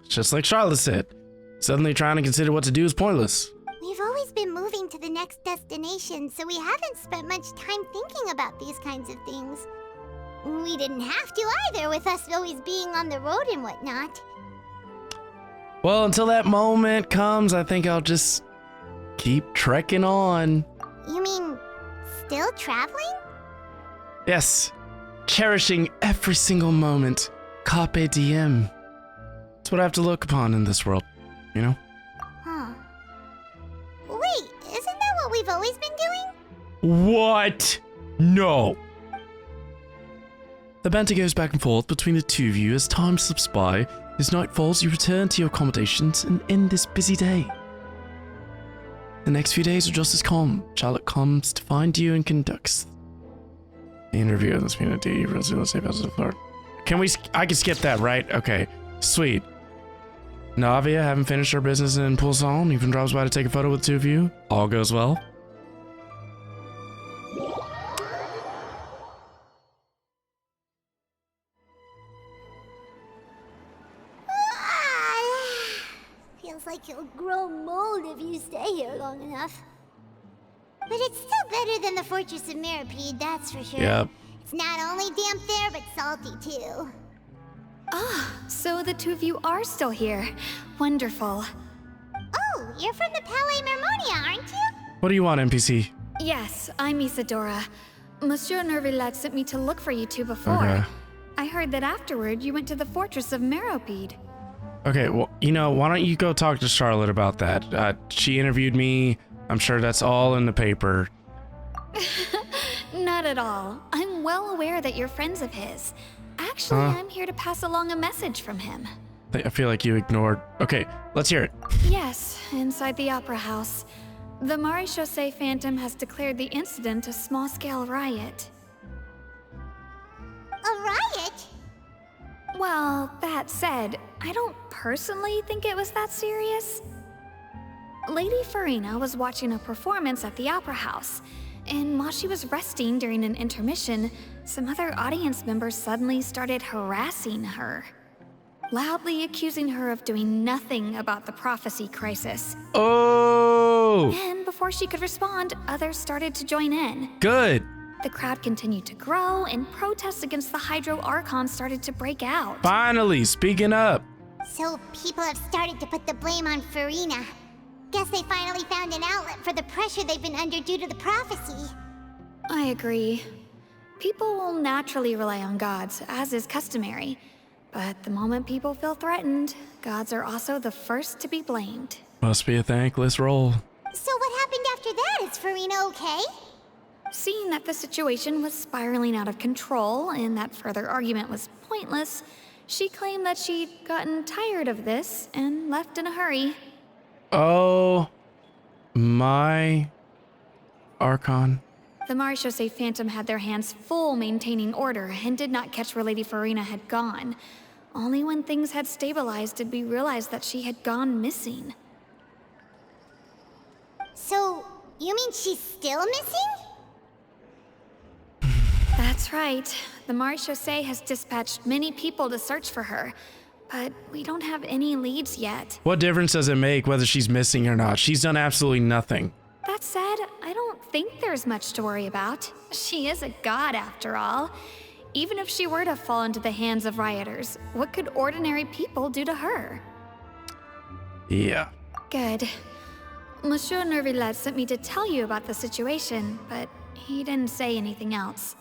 just like Charlotte said, suddenly trying to consider what to do is pointless. We've always been moving to the next destination, so we haven't spent much time thinking about these kinds of things. We didn't have to either, with us always being on the road and whatnot. Well, until that moment comes, I think I'll just keep trekking on. You mean, still traveling? Yes, cherishing every single moment. Carpe diem. That's what I have to look upon in this world, you know? Huh. Wait, isn't that what we've always been doing? What? No. The banter goes back and forth between the two of you as time slips by. As night falls, you return to your accommodations and end this busy day. The next few days are just as calm. Charlotte comes to find you and conducts the interview of the Spina D. Let's say flirt. I can skip that, right? Okay, sweet. Navia, having finished her business in Poisson, even drops by to take a photo with the two of you. All goes well. Feels like you'll grow mold if you stay here long enough. But it's still better than the Fortress of Meropide, that's for sure. Yep. It's not only damp there, but salty too. Ah, so the two of you are still here. Wonderful. Oh, you're from the Palais Mermonia, aren't you? What do you want, NPC? Yes, I'm Isadora. Monsieur Neuvillette sent me to look for you two before. Okay. I heard that afterward you went to the Fortress of Meropide. Okay, well, you know, why don't you go talk to Charlotte about that? She interviewed me. I'm sure that's all in the paper. Not at all. I'm well aware that you're friends of his. Actually, I'm here to pass along a message from him. I feel like you ignored. Okay, let's hear it. Yes, inside the Opera House. The Maréchaussée Phantom has declared the incident a small-scale riot. A riot? Well, that said, I don't personally think it was that serious. Lady Furina was watching a performance at the Opera House, and while she was resting during an intermission, some other audience members suddenly started harassing her, loudly accusing her of doing nothing about the prophecy crisis. Oh! And before she could respond, others started to join in. Good. The crowd continued to grow, and protests against the Hydro Archon started to break out. Finally, speaking up. So people have started to put the blame on Furina. Guess they finally found an outlet for the pressure they've been under due to the prophecy. I agree. People will naturally rely on gods, as is customary. But the moment people feel threatened, gods are also the first to be blamed. Must be a thankless role. So what happened after that? Is Furina okay? Seeing that the situation was spiraling out of control and that further argument was pointless, she claimed that she'd gotten tired of this and left in a hurry. Oh, my Archon. The Maréchaussée Phantom had their hands full maintaining order and did not catch where Lady Furina had gone. Only when things had stabilized did we realize that she had gone missing. So, you mean she's still missing? That's right. The Maréchaussée has dispatched many people to search for her, but we don't have any leads yet. What difference does it make whether she's missing or not? She's done absolutely nothing. That said, I don't think there's much to worry about. She is a god after all. Even if she were to fall into the hands of rioters, what could ordinary people do to her? Yeah. Good. Monsieur Neuvillette sent me to tell you about the situation, but he didn't say anything else.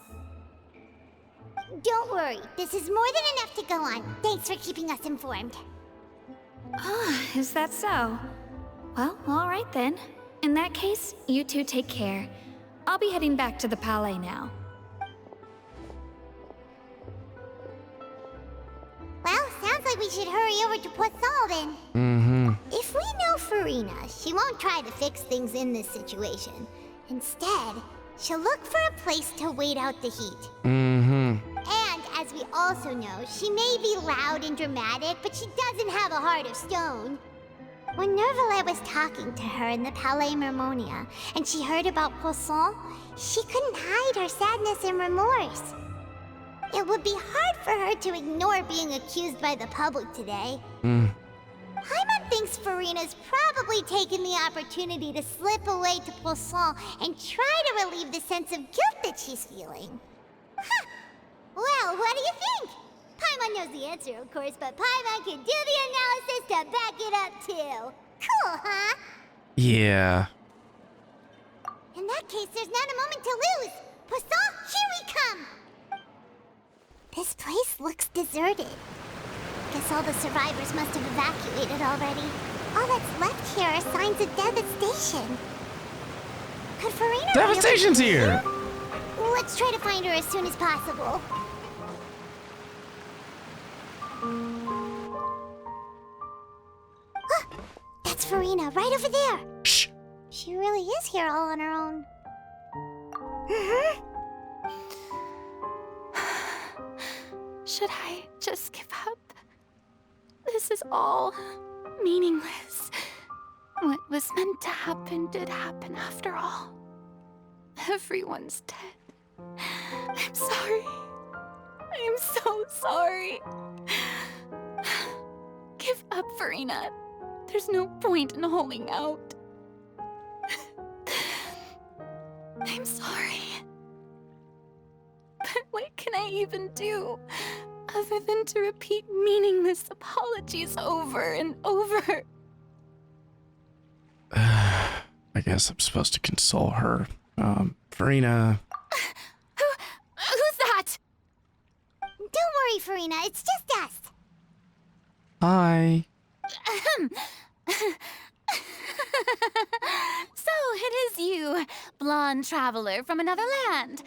Don't worry, this is more than enough to go on. Thanks for keeping us informed. Ah, is that so? Well, all right then. In that case, you two take care. I'll be heading back to the Palais now. Well, sounds like we should hurry over to Poisson then. Mm-hmm. If we know Furina, she won't try to fix things in this situation. Instead, she'll look for a place to wait out the heat. Mm-hmm. And as we also know, she may be loud and dramatic, but she doesn't have a heart of stone. When Neuvillette was talking to her in the Palais Mermonia, and she heard about Poisson, she couldn't hide her sadness and remorse. It would be hard for her to ignore being accused by the public today. Paimon thinks Furina's probably taken the opportunity to slip away to Poisson and try to relieve the sense of guilt that she's feeling. Huh. Well, what do you think? Paimon knows the answer, of course, but Paimon can do the analysis to back it up, too. Cool, huh? Yeah. In that case, there's not a moment to lose. Poisson, here we come! This place looks deserted. Guess all the survivors must have evacuated already. All that's left here are signs of devastation. Could Furina Devastation's really be here! Let's try to find her as soon as possible. That's Furina, right over there. Shh. She really is here all on her own. Should I just give up? This is all meaningless. What was meant to happen did happen after all. Everyone's dead. I'm sorry. I'm so sorry. Give up, Furina. There's no point in holding out. I'm sorry. But what can I even do other than to repeat meaningless apologies over and over? I guess I'm supposed to console her. Furina. Who's that? Don't worry, Furina. It's just us. Hi. So it is you, blonde traveler from another land.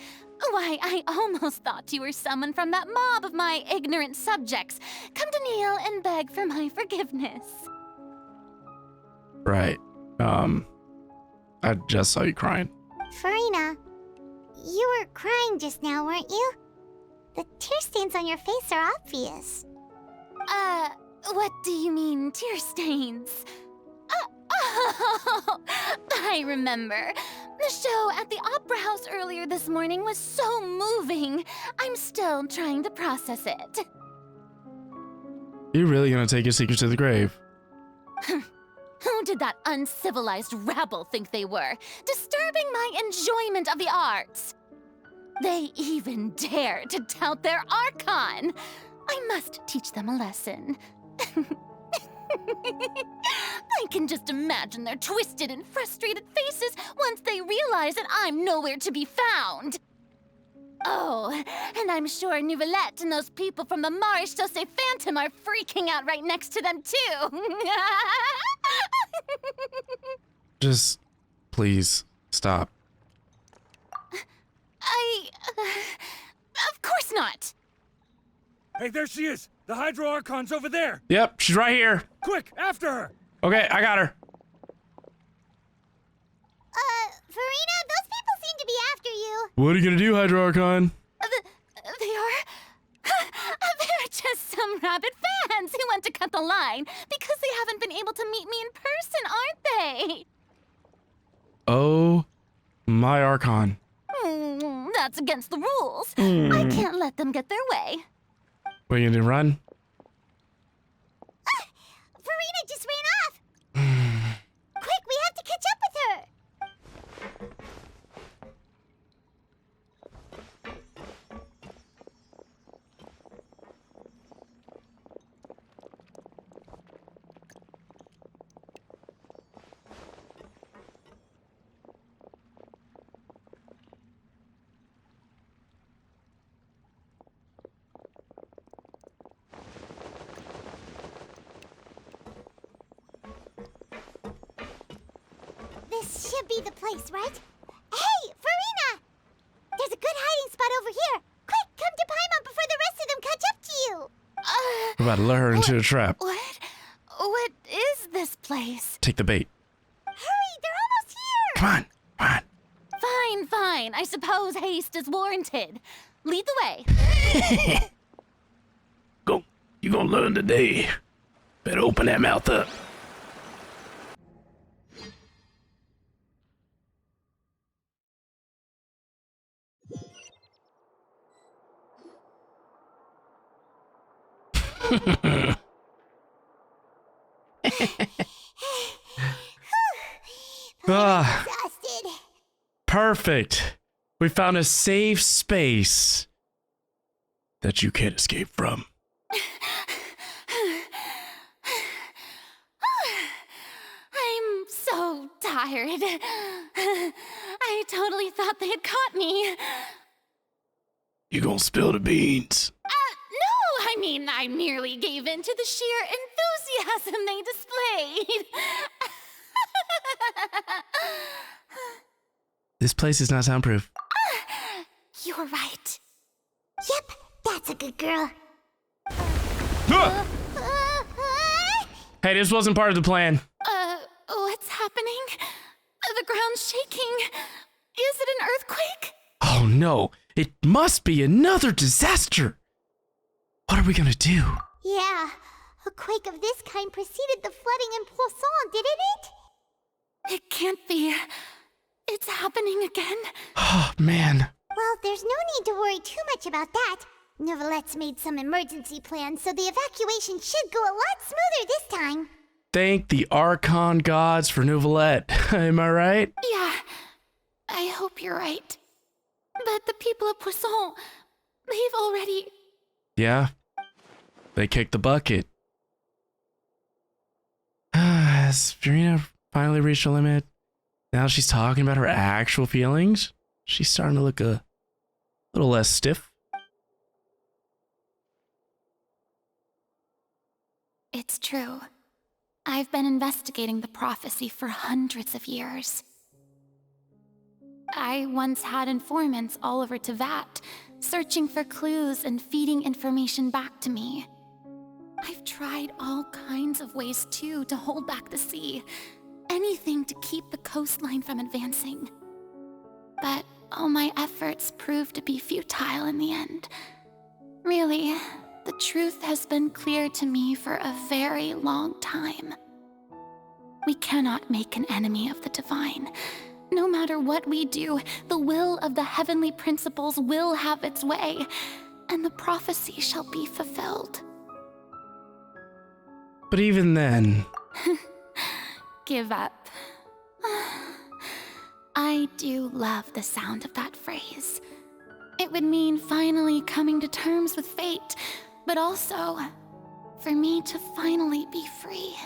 Why, I almost thought you were someone from that mob of my ignorant subjects. Come to kneel and beg for my forgiveness. Right. I just saw you crying. Furina, you were crying just now, weren't you? The tear stains on your face are obvious. What do you mean, tear stains? Oh, I remember. The show at the Opera House earlier this morning was so moving. I'm still trying to process it. You're really gonna take your secrets to the grave? Who did that uncivilized rabble think they were, disturbing my enjoyment of the arts? They even dare to tout their Archon. I must teach them a lesson. I can just imagine their twisted and frustrated faces once they realize that I'm nowhere to be found. Oh, and I'm sure Neuvillette and those people from the Marsh Dose Phantom are freaking out right next to them, too. Just, please, stop. Of course not. Hey, there she is! The Hydro Archon's over there! Yep, she's right here. Quick, after her! Okay, I got her. Furina, those people seem to be after you. What are you gonna do, Hydro Archon? They're just some rabid fans who want to cut the line because they haven't been able to meet me in person, aren't they? Oh, my Archon. That's against the rules. I can't let them get their way. What are you gonna do, run? Furina just ran off. Quick, we have to catch up with her. This should be the place, right? Hey, Furina! There's a good hiding spot over here. Quick, come to Paimon before the rest of them catch up to you. We're about to lure her into a trap. What is this place? Take the bait. Hurry, they're almost here. Come on, come on. Fine, fine. I suppose haste is warranted. Lead the way. You gonna learn today. Better open that mouth up. Perfect. We found a safe space that you can't escape from. I'm so tired. I totally thought they had caught me. You gonna spill the beans? No, I mean, I merely gave in to the sheer enthusiasm they displayed. This place is not soundproof. You're right. Yep, that's a good girl. Hey, this wasn't part of the plan. What's happening? The ground's shaking. Is it an earthquake? Oh no, it must be another disaster. What are we gonna do? Yeah, a quake of this kind preceded the flooding in Poisson, didn't it? It can't be. It's happening again. Oh, man. Well, there's no need to worry too much about that. Neuvillette's made some emergency plans, so the evacuation should go a lot smoother this time. Thank the Archon gods for Neuvillette. Am I right? Yeah, I hope you're right. But the people of Poisson, they've already... Yeah, they kicked the bucket. Has Furina finally reached a limit? Now she's talking about her actual feelings? She's starting to look a little less stiff. It's true. I've been investigating the prophecy for hundreds of years. I once had informants all over Tevat, searching for clues and feeding information back to me. I've tried all kinds of ways too to hold back the sea. Anything to keep the coastline from advancing. But all my efforts proved to be futile in the end. Really, the truth has been clear to me for a very long time. We cannot make an enemy of the divine. No matter what we do, the will of the heavenly principles will have its way, and the prophecy shall be fulfilled. But even then... Give up. I do love the sound of that phrase. It would mean finally coming to terms with fate, but also for me to finally be free.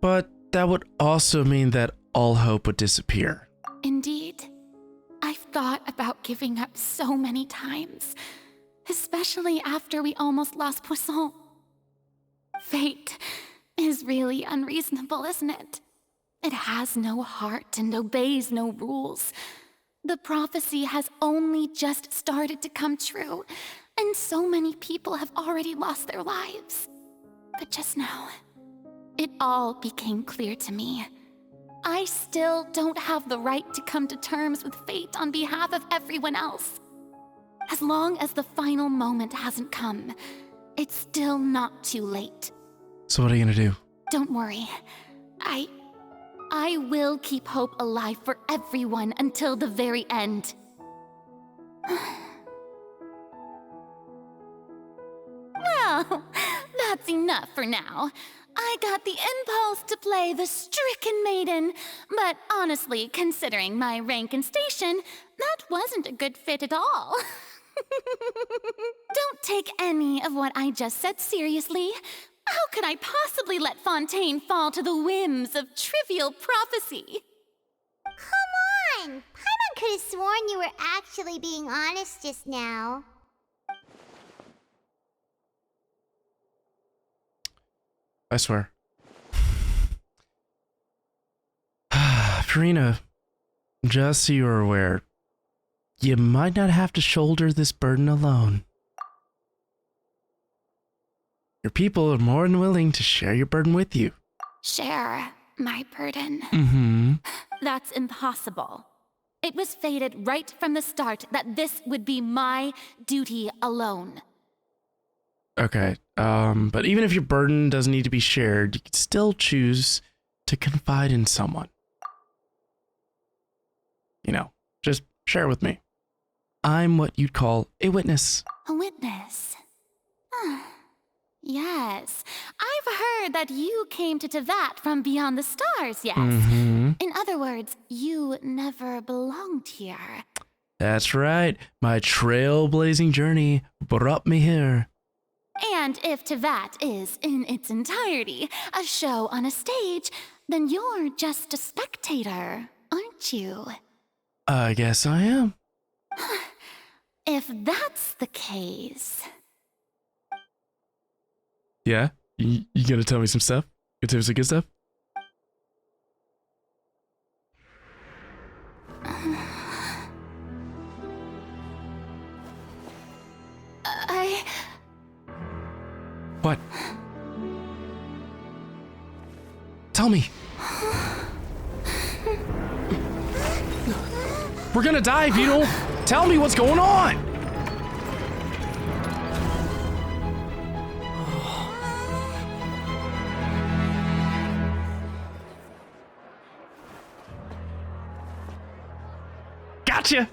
But that would also mean that all hope would disappear. Indeed. I've thought about giving up so many times, especially after we almost lost Poisson. Fate is really unreasonable, isn't it? It has no heart and obeys no rules. The prophecy has only just started to come true, and so many people have already lost their lives. But just now, it all became clear to me. I still don't have the right to come to terms with fate on behalf of everyone else. As long as the final moment hasn't come, it's still not too late. So what are you gonna do? Don't worry. I will keep hope alive for everyone until the very end. Well, that's enough for now. I got the impulse to play the stricken maiden, but honestly, considering my rank and station, that wasn't a good fit at all. Don't take any of what I just said seriously. How could I possibly let Fontaine fall to the whims of trivial prophecy? Come on! Paimon could have sworn you were actually being honest just now. I swear. Furina, just so you're aware, you might not have to shoulder this burden alone. Your people are more than willing to share your burden with you. Share. my burden. Mm-hmm. That's impossible. It was fated right from the start that this would be my duty alone. Okay, but even if your burden doesn't need to be shared, you can still choose to confide in someone. You know, just share with me. I'm what you'd call a witness. A witness? Yes. I've heard that you came to Tevat from beyond the stars, yes? Mm-hmm. In other words, you never belonged here. That's right. My trailblazing journey brought me here. And if Tevat is, in its entirety, a show on a stage, then you're just a spectator, aren't you? I guess I am. If that's the case... Yeah? You gonna tell me some stuff? You gonna tell me some good stuff? What? Tell me. We're gonna die if you don't tell me what's going on. Gotcha.